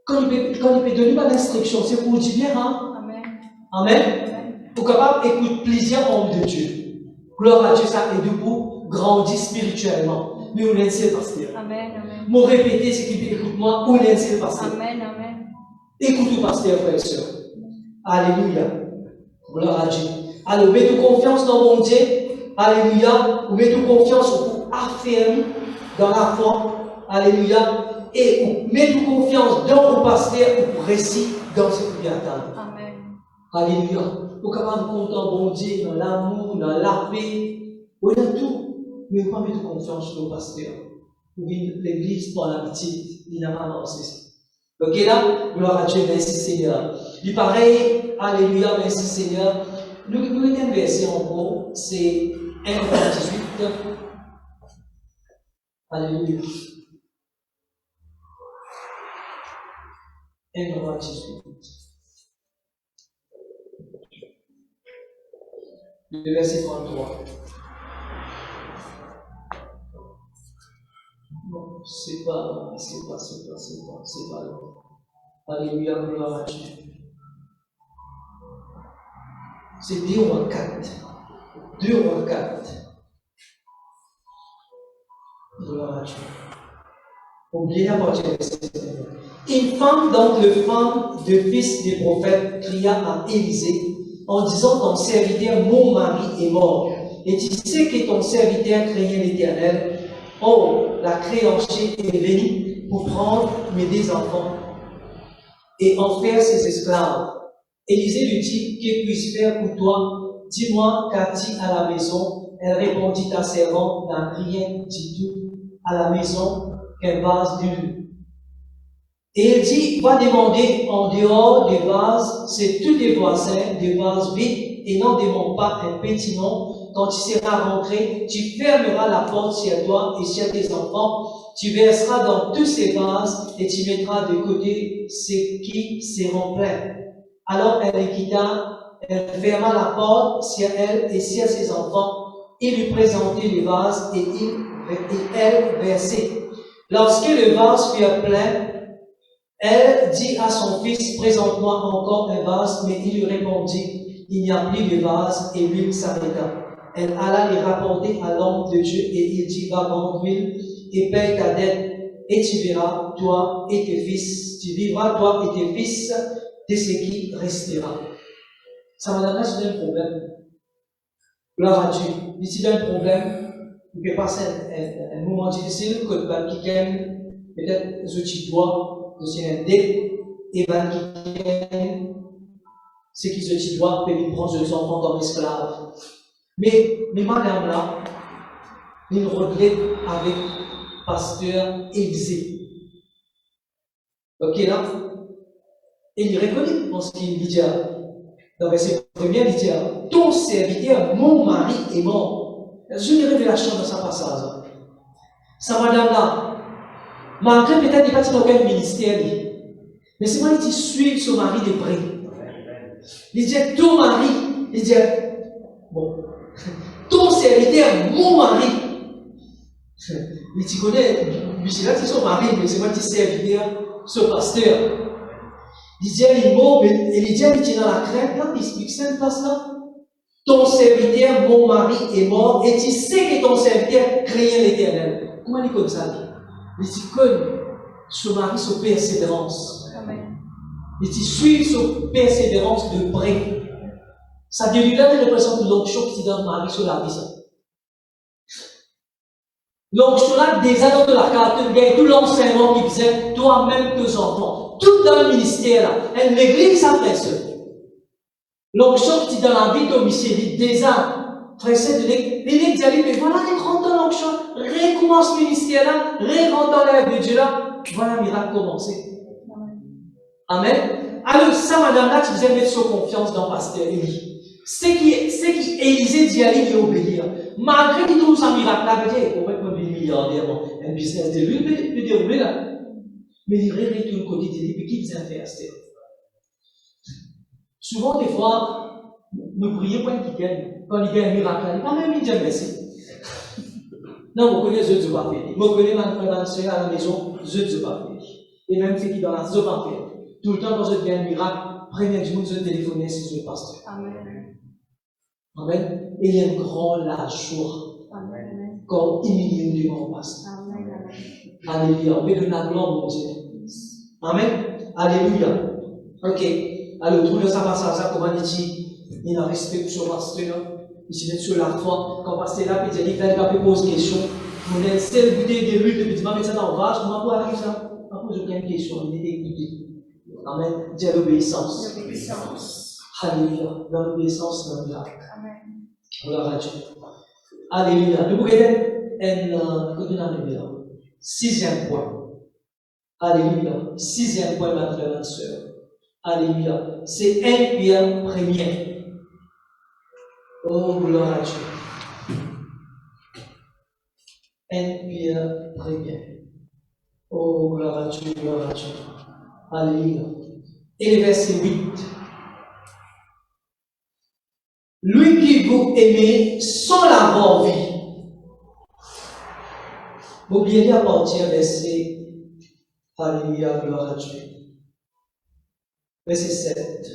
Quand il peut donner pas d'instruction, c'est pour dire bien, hein? Amen. Amen. Pour capable d'écouter plusieurs hommes de Dieu. Gloire à Dieu, ça aide pour grandir spirituellement. Mais on est le pasteur. Amen, amen. Mon répéter, c'est qu'il écoute moi, on est le pasteur. Amen, amen. Écoute le pasteur, frère et soeur. Alléluia. Gloire à Dieu. Alors, mettez confiance dans mon Dieu. Alléluia. Ou mettez confiance pour affermir dans la foi. Alléluia. Et mettez confiance dans le pasteur pour réussir dans ce qu'il attend. Amen. Alléluia. Vous êtes capable de compter en bon Dieu, dans l'amour, dans la paix. Oui, dans tout. Mais vous ne pouvez pas mettre confiance sur le pasteur. Vous vivez l'église par l'habitude. Il n'a pas avancé. Ok, là, gloire à Dieu, merci Seigneur. Il pareil, alléluia, merci Seigneur. Nous avons un verset en gros, c'est 1 Corinthiens 18. Alléluia. 1 Corinthiens 18. Le verset 33. Non, c'est pas là. Alléluia, gloire à Dieu. C'est 2 ou 4. 2 ou 4. Gloire à Dieu. Oubliez la partie de cette. Une femme, donc le femme de fils des prophètes, cria à Élisée en disant: ton serviteur, mon mari, est mort. Et tu sais que ton serviteur craignait l'Éternel. Oh, la créancier est venue pour prendre mes 2 enfants et en faire ses esclaves. Élisée lui dit: que puis-je faire pour toi? Dis-moi, qu'as-tu à la maison? Elle répondit: ta servante n'a rien du tout à la maison qu'un vase d'huile. Et il dit: va demander en dehors des vases, c'est tous des voisins, des vases vides, et n'en demande pas un petit nom. Quand tu seras rentré, tu fermeras la porte sur toi et sur tes enfants. Tu verseras dans tous ces vases et tu mettras de côté ce qui seront pleins. Alors elle les quitta, elle ferma la porte sur elle et sur ses enfants. Il lui présentait les vases et elle versait. Lorsque le vase fut plein, elle dit à son fils: présente-moi encore un vase, mais il lui répondit: il n'y a plus de vase, et l'huile s'arrêta. Elle alla les rapporter à l'homme de Dieu et il dit: va vendre l'huile et paye ta dette, et tu verras, toi et tes fils, tu vivras, toi et tes fils, de ce qui restera. Ça m'a donné un problème. Gloire à Dieu. Ici, un problème, il peut passer un moment difficile, que le bal qui gagne, peut-être, je dois, aussi un dette, et bal qui gagne, ce qui se doit, peut lui prendre ses enfants comme esclaves. Mais madame là, il regrette avec pasteur Élisée. Ok là, et il reconnaît dans ce qu'il dit. Dans verset 1er, il dit: ton serviteur, mon mari, est mort. J'ai une révélation dans ce passage. Ça madame là, malgré peut-être qu'il n'y a pas aucun ministère, mais c'est moi qui suis son mari de près. Il dit: ton mari, il dit: bon. Ton serviteur, mon mari. Mais tu connais, Michel, c'est son mari, mais c'est moi qui serviteur, ce pasteur. Il dit: il est mort, et il dit: il est dans la crainte. Là, il explique cette place-là. Ton serviteur, mon mari, est mort, et tu sais que ton serviteur craignait l'Éternel. Comment il est comme ça? Mais tu connais ce mari, sa persévérance. Amen. Et tu suis sa persévérance de près. Ça délivre représente l'onction qui donne Marie sur la vie. L'onction là, déjà dans la carte, tout l'enseignement qui faisait, toi-même, tes enfants, tout dans le ministère là, et l'église après ça. L'onction qui dans la vie domicile, déjà, frère, c'est de l'église, mais voilà, les grands dans l'onction, recommence le ministère là, rentre dans l'œuvre de Dieu là, voilà le miracle commencer. Amen. Alors, ça, madame là, tu faisais mettre sur confiance dans pasteur Élie. Ce qui Élisée dit à lui de obéir. Malgré qu'il trouve ça miracle là, peut-être, on va être milliardaire, un business de lui, peut dérouler là. Mais il rêve tout le côté de lui, mais qui faisait faire ça? Souvent, des fois, nous prions pour qu'il gagne. Quand il gagne un miracle là, il va même dire merci. Non, vous connaissez Dieu pas fait. Vous connaissez ma frère, ma soeur à la maison, Dieu pas fait. Et même ceux qui dans la zone pas fait. Tout le temps, quand je gagne un miracle, premier du monde, je téléphone si je pasteur. Amen. Amen. Et il y a une grande la joie. Comme humilié devant le pasteur. Alléluia. On peut donner la gloire, mon Dieu. Amen. Alléluia. Ok. Alors, tout le ça passe à ça, comment il dit, il a respect pour le pasteur. Il se met sur la foi. Quand le pasteur est là, il dit, il peut poser une question. Vous êtes seul goûter de lui, depuis que tu ça dans le vase, comment pour arriver ça? Pas poser aucune question, il est écouté. Amen. Dis l'obéissance. Alléluia. Dans l'obéissance, dans le miracle. Amen. Gloire à Dieu. Alléluia. Nous pouvons sixième point. Alléluia. Sixième point, ma frère, ma soeur. Alléluia. C'est 1 Pierre 1er. Oh, gloire à Dieu. 1 Pierre 1er. Oh, gloire à Dieu, gloire à Dieu. Alléluia. Et le verset 8. Lui qui vous aimez sans l'avoir vu. N'oubliez pas à partir verset. Alléluia, gloire à Dieu. Verset 7.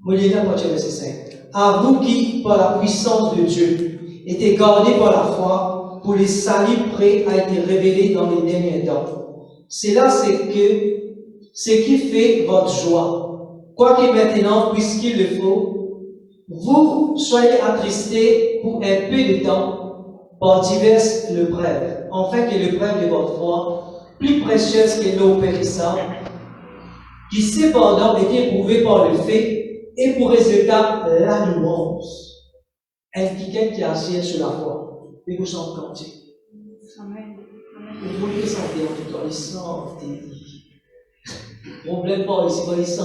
N'oubliez pas à partir verset 5. À vous qui, par la puissance de Dieu, étaient gardés par la foi, pour les saluts prêts à être révélés dans les derniers temps. C'est là ce qui fait votre joie. Quoique maintenant, puisqu'il le faut, vous soyez attristés pour un peu de temps par diverses épreuves, afin que l'épreuve de votre foi, plus précieuse que l'eau périssable, qui cependant est éprouvée par le fait, et pour résultat l'alliance. Quelqu'un qui assise sur la foi, et vous sentez cantique. Amen. Vous voulez sentir en tout cas, il sent. Problème pas ici, il sent.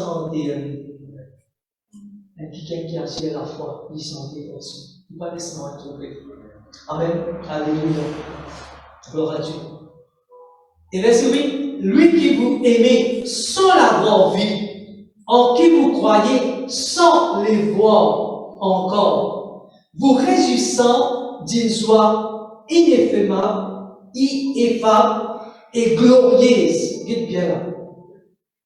Quelqu'un qui assise la foi, il sent aussi. Il ne va pas laisser trouver. Amen. Alléluia. Gloire à Dieu. Et verset 8, lui qui vous aimez sans l'avoir vu, en qui vous croyez sans les voir encore, vous réjouissant d'une joie ineffable et glorieuse. Dites bien là.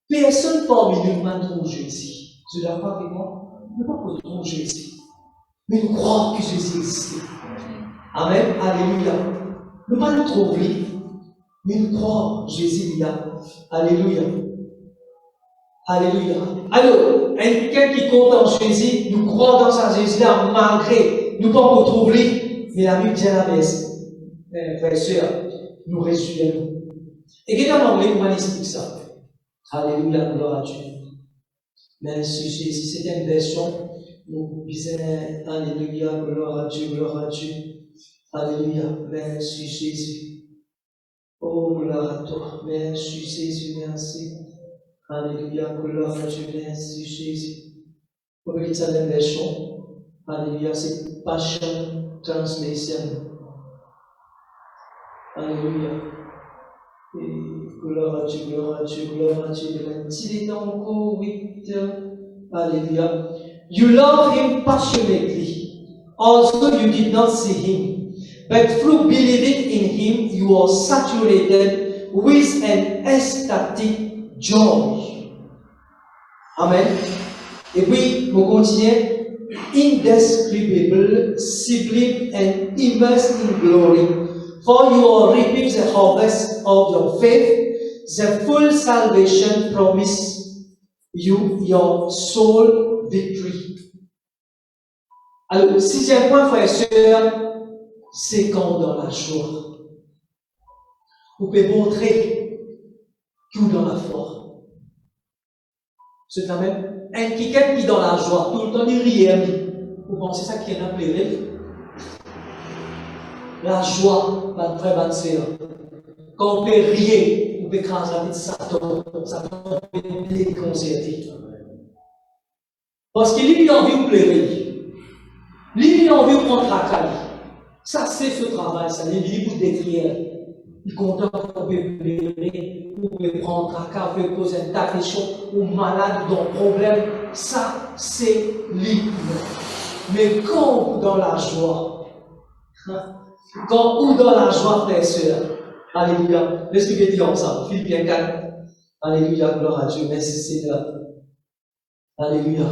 Personne parmi nous ne trouve Jésus. Je ne l'ai pas fait moi. Nous ne pouvons pas trouver Jésus. Mais nous croyons que Jésus existe. Amen. Alléluia. Nous ne pouvons pas le trouver. Mais nous croyons que Jésus est là. Alléluia. Alléluia. Alors, quelqu'un qui compte en Jésus, nous croyons dans sa Jésus-là, malgré nous ne pouvons pas trouver, mais la Bible dit à la baisse. Frères et sœurs, nous réjouissons. Et quelqu'un en anglais, comment il explique ça? Alléluia, gloire à Dieu. Merci Jésus. C'est une version où disons Alléluia, gloire à Dieu, gloire à Dieu. Alléluia, merci Jésus. Oh, gloire à toi. Merci Jésus, merci. Alléluia, gloire à Dieu, merci Jésus. Vous pouvez lire la version. Alléluia, c'est Passion Translation. Alléluia. Et gloire à Dieu, gloire à Dieu, gloire à Dieu. Il est encore 8. Alléluia. You love him passionately, although you did not see him. But through believing in him, you are saturated with an ecstatic joy. Amen. Et puis, vous continuez. Indescribable, sublime, and immersed in glory. For you are reaping the harvest of your faith, the full salvation promise you your soul victory. Alors, le sixième point, frères et sœurs, c'est quand dans la joie. Vous pouvez montrer tout dans la foi. C'est quand même quelqu'un qui est dans la joie, tout le temps il rit. Vous pensez ça qui est appelé? La joie, ma frère, ma sœur. Quand on peut rire, on peut écraser la vie de Satan, Satan peut les déconcerter. Parce qu'il a envie de pleurer. Lui, il a envie de prendre la caille. Ça, c'est ce travail, ça, il est pour décrire. Il est content qu'on peut pleurer, on peut prendre la caille, on peut poser un tas de questions, ou malade, ou dans problème. Ça, c'est libre. Mais quand dans la joie, quand ou dans la joie, frères et sœurs, alléluia, laisse-nous dire ensemble, Philippiens 4, Alléluia, gloire à Dieu. Merci Seigneur. Alléluia.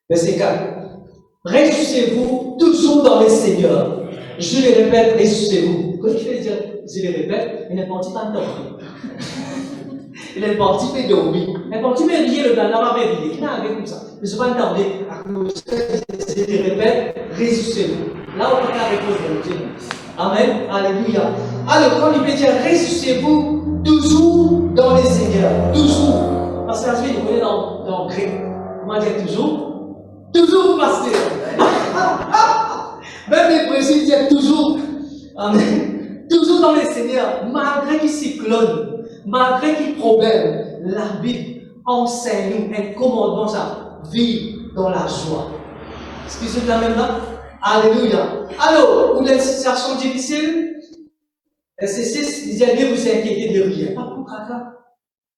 Verset 4. Réjouissez-vous toujours dans le Seigneur. Je le répète, réjouissez-vous. Quand je vais dire, je le répète, il n'est pas parti pas dormir. Il est parti pas dormir. Il est parti pas lier le gars, pas lier. Qui n'a avec comme ça? Je ne suis pas entendu. Je le répète, réjouissez-vous. Là, on peut pas répondre. Amen. Alléluia. Alors, quand il peut dire, réjouissez-vous toujours dans le Seigneur. Toujours. Parce que la suite, il est dans le grec. Comment dire toujours? Toujours, pasteur. Même les précis disent toujours. Amen. Toujours dans le Seigneur. Malgré qu'il cyclone, malgré qu'il problème, la Bible enseigne un commandement à vivre dans la joie. Est-ce que c'est la même là? Alléluia. Alors, pour les situations difficiles, verset 6, il dit, ne vous inquiétez de rien. Pas pour caca.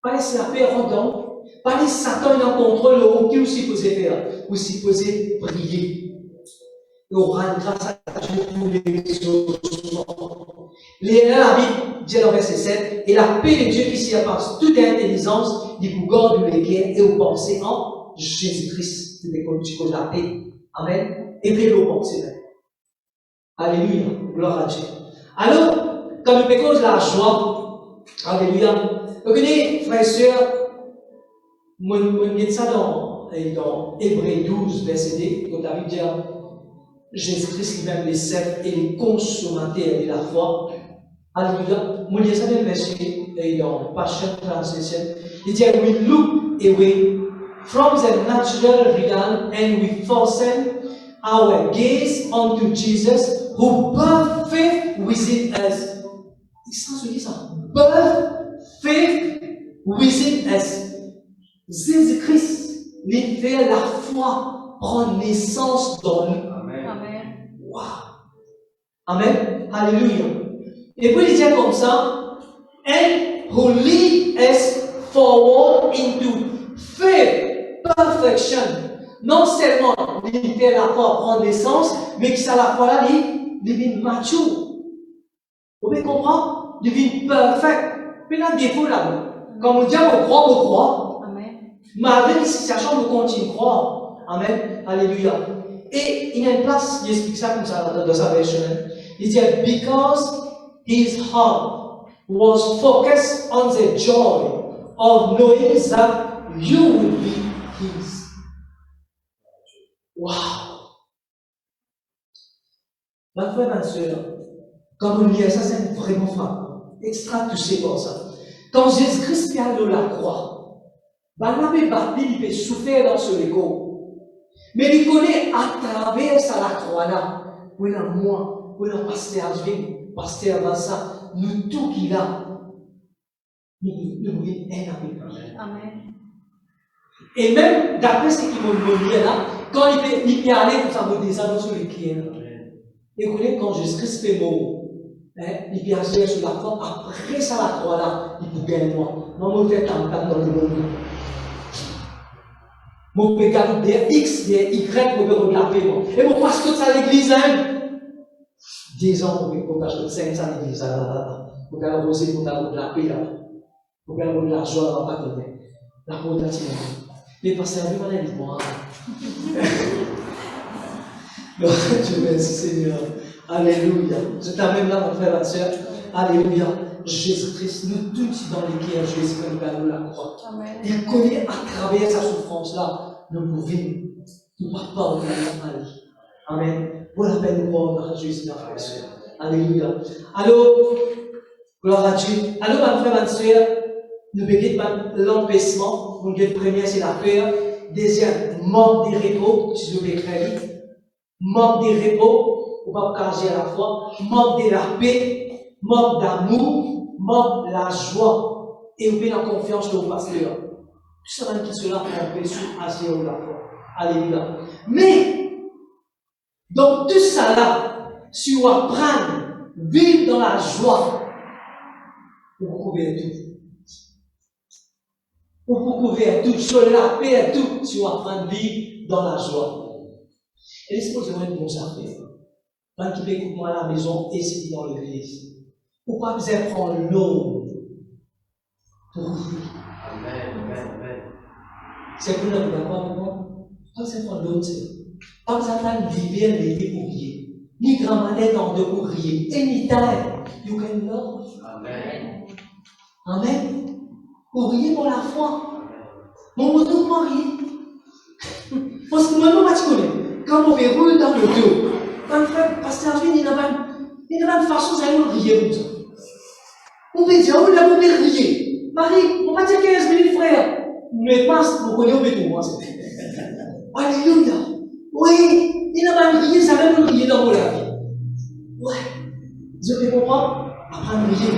Pas laisser la paix rondante. Pas laisser Satan en contrôle de ce que vous supposez faire. Vous supposez prier. Et on rend grâce à Dieu pour les choses. La Bible dit dans le verset 7, et la paix de Dieu qui surpasse toute intelligence, dit vous garde le cœur et vous pensez en Jésus-Christ. C'est comme tu causes la paix. Amen. Et puis vous pensez. Alléluia. Gloire à Dieu. Alors, quand nous pécons la joie, alléluia. Vous connaissez, frères et sœurs, on dit ça dans Hébreux 12, verset 2, quand David dit Jésus-Christ lui-même les serve et les consommateurs de la foi. Alléluia. On dit ça dans le verset dans Passion Translation. Il dit we look away from the natural realm and we fasten our gaze onto Jesus who birthed faith within us. Ça se dit ça. Birth faith within us. Jésus-Christ, il fait la foi prendre naissance dans nous. Amen. Wow. Amen. Alléluia. Et puis il dit comme ça, and who lead us forward into faith, perfection. Non seulement il fait la foi prendre naissance, mais que ça la foi là, il devient mature. Vous pouvez comprendre? Il devient perfect. Puis il y a un défaut là. Quand on dit on croit. Malgré les situations, nous continuons à croire. Amen. Alléluia. Et il y a une place, il explique ça comme ça dans sa version. Il dit, because his heart was focused on the joy of knowing that you will be his. Wow. Ma frère, ma soeur, quand on lit ça, c'est vraiment frappant. Extra touché par ça. Quand Jésus-Christ est allé à la croix, Barnabé il peut souffrir dans ce ego. Mais il connaît à travers ça la croix là. Voilà moi, voilà pasteur Advin, pasteur Vincent, nous tout qu'il a. Nous voulons un avec lui. Amen. Et même d'après ce qu'il m'a dit là, quand il peut aller pour ça, vous descendre sur les pierres. Et vous connaissez quand Jésus-Christ fait mort, il peut agir sur la croix, après ça la croix là, il peut gagner moi. Moi, je fais tam dans le monde. Mon péché des X, des Y, vous pouvez regarder. Et mon pasteur, ça l'église, 10 ans, vous pouvez acheter 500 à l'église, vous pouvez arroser, vous pouvez la paix, vous pouvez avoir de l'argent, vous pouvez pas donner. La paix, vous mais pasteur, vous allez le voir. Dieu merci Seigneur. Alléluia. Je t'amène là, mon frère, ma soeur. Alléluia. Jésus-Christ, nous tous dans les cœurs, Jésus, quand nous allons la croix. Il connaît à travers sa souffrance-là, nous pouvons vivre. Nous ne pouvons pas revenir à lui. Amen. Pour la peine de croire dans Jésus, ma frère et soeur. Alléluia. Alors, gloire à Dieu. Alors, ma frère, ma soeur, nous avons l'empêchement. Le premier, c'est la peur. Deuxième, manque de repos. Si je veux écrire, manque de repos. On va cacher à la fois. Manque de la paix. Manque d'amour. Manque de la joie. Et vous avez la confiance dans le pasteur. Tout ça qui sera empêché à zéro la foi. Alléluia. Mais, dans tout ça là, si vous apprenez, vivre dans la joie, vous pouvez tout. Vous pouvez tout, sur la paix et tout, si vous apprenez à vivre dans la joie. Et laissez-moi vous donner une bonne affaire. Quand tu écoutes moi à la maison et c'est dans l'église. Vous pas besoin de prendre l'eau pour ouvrir. Amen. C'est pour nous d'accord avec moi? Pas seulement l'autre, pas besoin de vivre les pour rier. Ni grand-mère dans de pour rier. Anytime, you can love. Amen. Amen. Pour rier pour la foi. Mon moto pour rier. Parce que moi, je connais. Quand on fait rouler dans le dos, quand frère, pasteur Vin, il n'a pas une façon de rier comme ça. On peut dire, on a oublié rier. Marie, on va dire 15 minutes, frère. Mais passe, vous connaissez, on fait tout, moi. Alléluia. Oui, il n'a pas rier, ça va même rier dans la vie. Ouais. Je peux comprendre? Apprendre à rier.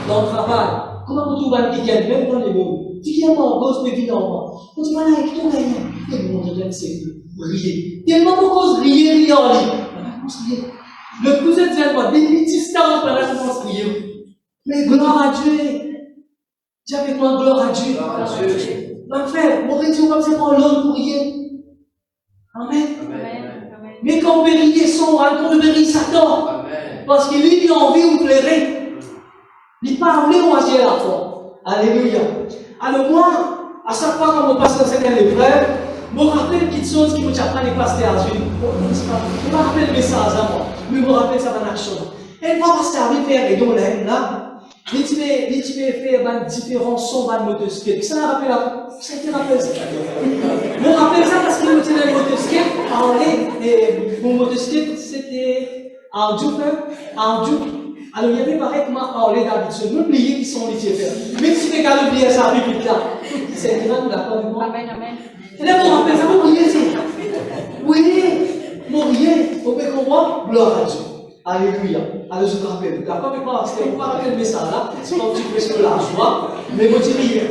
Dans le travail. Comment vous trouvez un week-end, même dans les mots? Tu viens pas en cause, mais évidemment. Quand tu vas là avec ton gagnant, et le monde de c'est rier. Tellement de causes rier en ligne. Le cousin de moi, des petits stars, par la commence à rier. Mais gloire à Dieu. Dis avec moi, gloire à Dieu. Mon frère, mon rédition comme c'est pas l'homme pour rier. Amen. Mais quand on veut rier, son râle, quand on veut rier Satan. Parce qu'il lui, il a envie de vous plairer. Il parle au à la fois. Alléluia. Alors moi, à chaque fois qu'on me passe dans cette épreuve, je me rappelle une petite chose qui me dit après les pasteurs à Dieu. Je me rappelle le message à moi. Mais je me rappelle ça en action. Et moi, pasteur, il fait les dons là. Il fait faire différents sons dans le motoskate. Ça me rappelle ça. Je me rappelle ça parce qu'il me dit dans le motoskate. Mon motoskate, c'était en Duke. Alors, il y avait pareil que moi, parlé d'habitude. N'oubliez qu'ils sont les faire. Même si les gars oublient ça, puis plus tard. C'est grand, d'accord avec moi? Amen. Et là, vous rappelez ça, vous riez, c'est. Oui, vous riez. Vous pouvez comprendre? Gloire à Dieu. Alléluia. Alors, je me rappelle. D'accord avec moi? Parce que vous ne rappelez le message là. C'est pas un petit peu sur la joie. Mais vous dites riez.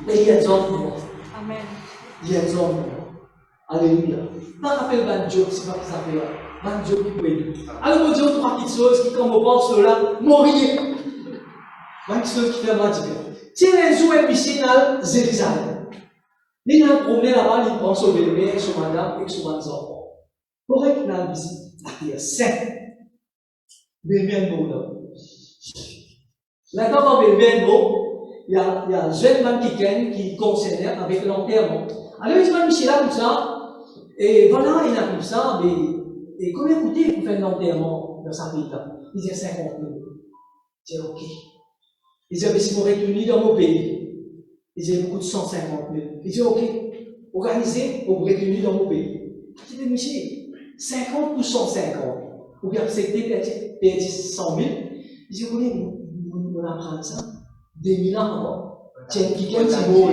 Mais il y a des hommes pour moi. Amen. Il y a des hommes pour moi. Alléluia. Pas rappel d'un Dieu, c'est pas que ça fait là. Un Dieu qui peut aider. Alors, on dit trois petites choses qui, comme on pense cela, mourir. Une petite chose qui fait mal différent. Si les jours est piscine à Jérusalem, il y a un problème là-bas, il prend son bébé, son madame et son enfant. Pour être dans la piscine, il y a 5. Bébé mot là. Maintenant, dans bébé mot, il y a un jeune man qui est concerné avec l'enterrement. Alors, il se met Michel là comme ça, et voilà, il a comme ça, mais. Et combien coûtait pour faire l'enterrement dans sa vie là? Il disait 50 000. Il disait ok. Il disait, mais si vous retournez dans mon pays, il disait, il coûte 150 000. Il disait, ok, organisez pour vous retourner dans mon pays. Il disait, monsieur, 50 ou 150. Ou bien accepter perdre 100 000. Il disait, vous voulez, on apprend ça 2000 ans avant. Tiens, qui est un mot.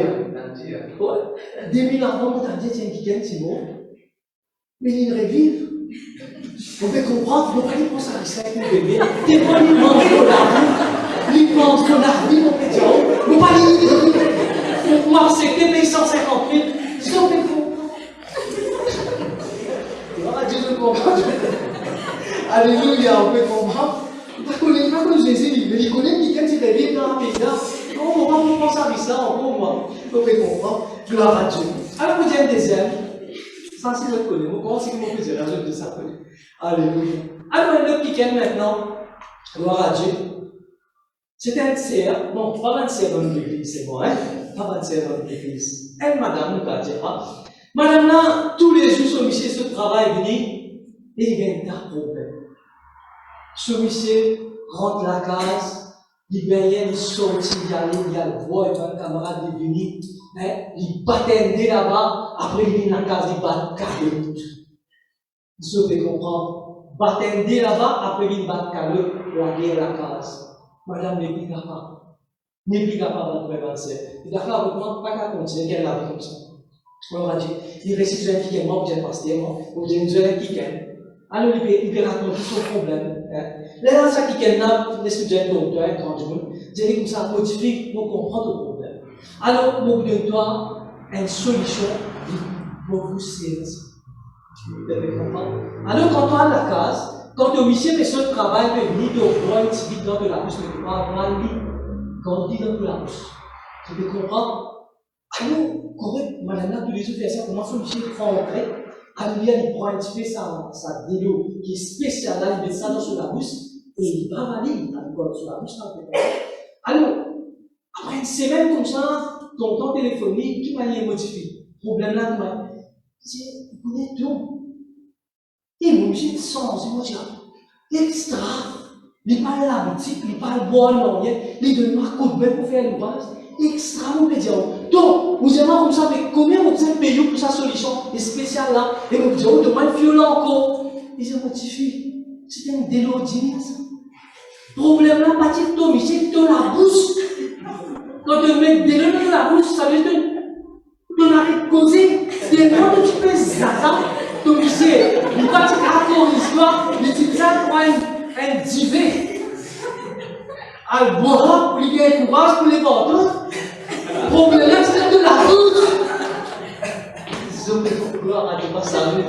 2000 ans avant, on t'a dit, tiens, qui est un mot. Mais il revive. On peut comprendre, on va aller pour ça, il serait pour bébé. Des fois, il mange de l'argent, il mange de l'argent, on peut dire, on va aller, on va accepter, payer 150 000. Si on peut comprendre. Voilà, Dieu peut comprendre. Alléluia, on peut comprendre. Pas que Jésus, il connaît quelqu'un qui est vivre dans un pays là. On va comprendre ça avec ça, on peut comprendre. Gloire à Dieu. Alors, vous dites un deuxième. Ça, c'est votre connaît. Comment c'est que mon peut dire la chose de ça? Alléluia. Alors, un autre qui est maintenant, gloire à Dieu. C'était un tiers, non, pas un tiers dans l'église, c'est bon, hein? Pas un tiers dans l'église. Elle, madame, nous va dire, madame là, tous les jours, ce monsieur, ce travail venu, et il y a un problème. Ce monsieur rentre la case, il vient, il sortit, il y a le bois, il y a un camarade qui est venu. Il battait là-bas, après il vient dans la case, il bat carré. Je peux comprendre. Battait là-bas, après il bat carré, la guerre la case. Madame n'est plus capable. N'est plus capable de prévenir. Il est d'accord avec moi, pas qu'à continuer, qu'elle l'a vu comme ça. On va dire, il récite un qui est mort, bien pasteur, ou bien un qui est. Alors il peut raconter son problème. Là, ça qui est là, les étudiants docteurs, quand je dis comme ça, modifie pour comprendre le problème. Alors, au bout de toi, une solution pour vous servir. Vous devez comprendre. Alors, quand tu as la case, quand tu as huissier, mais ce travail peut venir te voir une petite dans de la bouche, mais tu vas avoir un lit. Quand on dit dans de la bouche. Tu peux comprendre. Alors, correct, madame là, tous les jours, fait ça, comment ce monsieur prend entrer. Alors, il prend un petit peu sa délo qui est spéciale, là, il met ça dans la bouche, et il va avaler, il va sur la bouche, alors, C'est même comme ça, ton temps téléphonique, qui m'a modifié. Problème là, moi. C'est, vous connaissez tout. Et mon j'ai sens, moi, j'ai extra. Il parle la boutique, il parle boire, non, il donne ma coup de main pour faire l'ouvrage. Extra, mon pédiatre. Donc, vous aimez comme ça, mais combien vous êtes payé pour sa solution spéciale là? Et vous dites, oh, demande violent encore. Il s'est modifié. C'est un délodine, ça. Problème là, pas de toi, mais c'est dans la bouche. Quand tu mets des noms dans la bouche, ça veut dire que tu n'arrives pas causer. Et quand tu fais ça, tu sais, il va te raconter l'histoire, il dit ça pour un divé. Un bois, pour lui faire un courage pour les vendre. Problème là, c'est de la bouche. Gloire à Dieu, salut,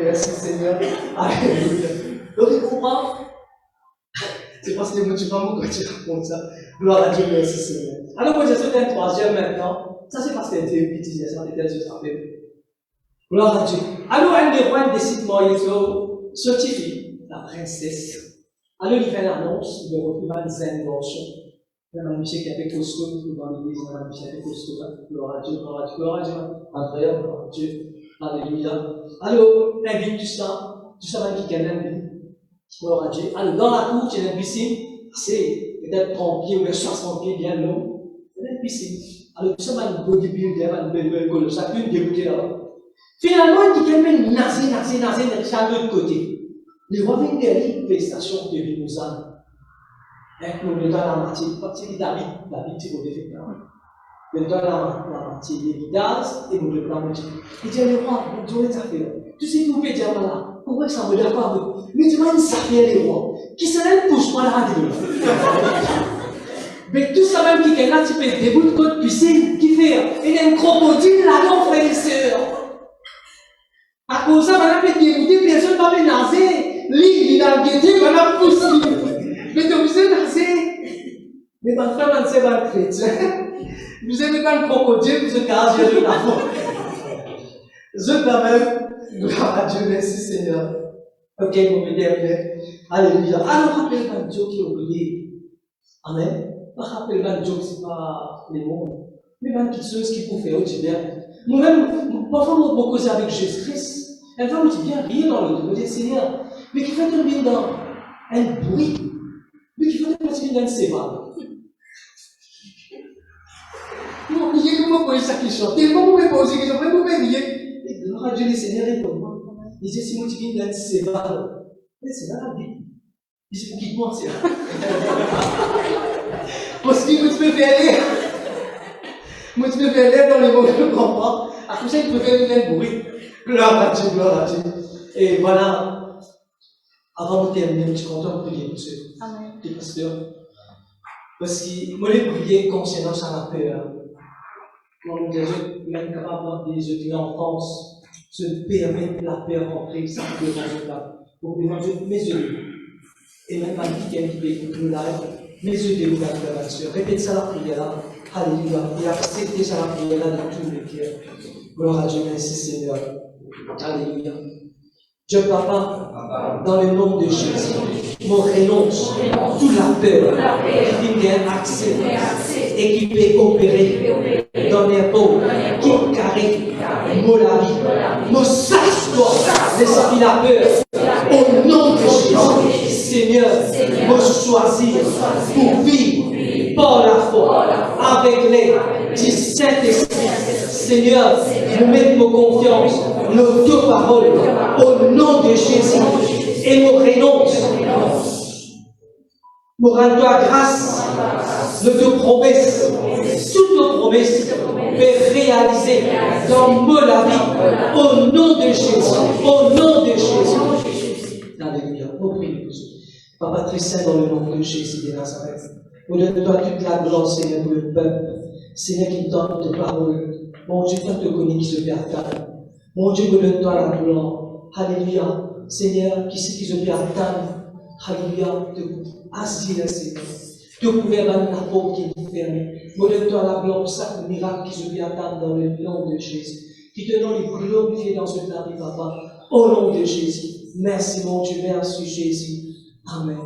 merci Seigneur. Alléluia. Donc, tu comprends? C'est parce que moi, tu vas me tu racontes ça. Gloire à Dieu, merci Seigneur. Alors, moi, je souhaite un troisième maintenant. Ça, c'est parce qu'elle était petite, ça était juste après. Gloire à Dieu. Alors, un des rois décide, moi, il certifie la princesse. Alors, il fait l'annonce, il retrouve une scène d'enchant. Il y a un monsieur qui a fait costume dans l'église, il y a un monsieur qui a fait costume. Gloire à Dieu, gloire à Dieu, gloire à Dieu. Incroyable, gloire à Dieu. Alléluia. Alors, invite tout ça va qui quand même. Gloire à Dieu. Alors, dans la cour, il y a une piscine, c'est peut-être 30 pieds ou 60 pieds bien long. Il y a une piscine. Alors, tout ça va une bodybuilder, une belle gueule, chacune déboutée là-bas. Finalement, il dit qu'elle met naser de chaque autre côté. Les rois viennent derrière une station de Limousin. Le temps la moitié, parce qu'il habite, c'est pour défait. Le temps la moitié des vidages et le plan moitié. Il dit, les rois, vous aurez ça fait. Tu sais, vous pouvez dire, voilà. Pourquoi ça me d'accord avec vous? Mais tu vois, ça fait les rois. Qui se lève pousse pas la radio. Mais tout ça même qui est là, tu fais des bouts de côte piscine, qui fait, il y a un crocodile là-dedans, frère et sœur. À cause de ça, on a fait dégoûter, personne va me naser. Lui, il a guetté, on a poussé. Mais tu as besoin de naser. Mais ton frère, c'est pas un chrétien. Vous êtes pas un crocodile, vous êtes carré de la faute. Je quand même. Gloire à Dieu, merci Seigneur. Ok, mon dernier. Alléluia. Alors, rappelle-moi Dieu qui est oublié. Amen. Rappelle-moi Dieu, c'est pas les mots. Mais même quelque chose qui peut faire aussi bien. Nous-mêmes, parfois, nous avons causé avec Jésus-Christ. Elle va nous bien rire dans le dos, dire Seigneur, mais qui fait un bien dans un bruit, mais qui fait un bien dans un séval. Non, il y a comment pour ça qui chante. Il y a comment pour poser qui chante. Vous pouvez rier. Gloire à Dieu, le Seigneur répond. Il dit, si moi tu viens d'un séval, mais c'est là la Bible. Il dit, pour qui te ment, c'est là. Parce que moi tu peux faire l'air. Moi tu peux faire l'air dans les mots que je ne comprends pas. À tout ça, tu peux faire un bruit. Gloire à Dieu, gloire à Dieu. Et voilà. Avant de terminer, je suis content de prier, monsieur. Amen. Les pasteurs. Parce que moi, les prier concernant ça la peur. Quand nous sommes même capables des étudiants en France, se permettre la paix rentrer sans devant là. Pour évangéliser mes yeux. Et même pas qui écoute le live, mes yeux dévoués à la frère. Répète ça la prière là. Alléluia. Et acceptez ça la prière là dans tous les cœurs. Gloire à Dieu, merci Seigneur. Alléluia. Dieu Papa, dans le nom de Jésus, mon renonce, toute la peur qui vient accès et qui peut opérer dans les peaux, qui carré, mon la vie, mon sache-toi, laisse-moi la peur, au nom de Jésus, Seigneur, me choisir pour vivre par la foi, avec l'aide du Saint-Esprit. Seigneur, nous mettons nos confiance, nos deux paroles, au nom de Jésus, et nous renonce. Nous rendons grâce de tes promesses, toutes nos promesses, mais réalisées dans la vie, au nom de Jésus, au nom de Jésus. Alléluia. Nous prions. Papa très saint, dans le nom de Jésus de Nazareth, nous donnons toute la gloire, Seigneur, pour le peuple, Seigneur, qui donne tes paroles. Mon Dieu, quand te connais qui se perdent. Mon Dieu, nous donne toi la gloire. Alléluia. Seigneur, qui c'est qui se perdent. Alléluia. Assis, Seigneur. Tu pouvais avoir la porte qui est fermée. Nous donne toi la gloire pour chaque miracle qui se perdent dans le nom de Jésus. Qui te donne les glorifier dans ce temps, Papa. Au nom de Jésus. Merci, mon Dieu. Merci, Jésus. Amen.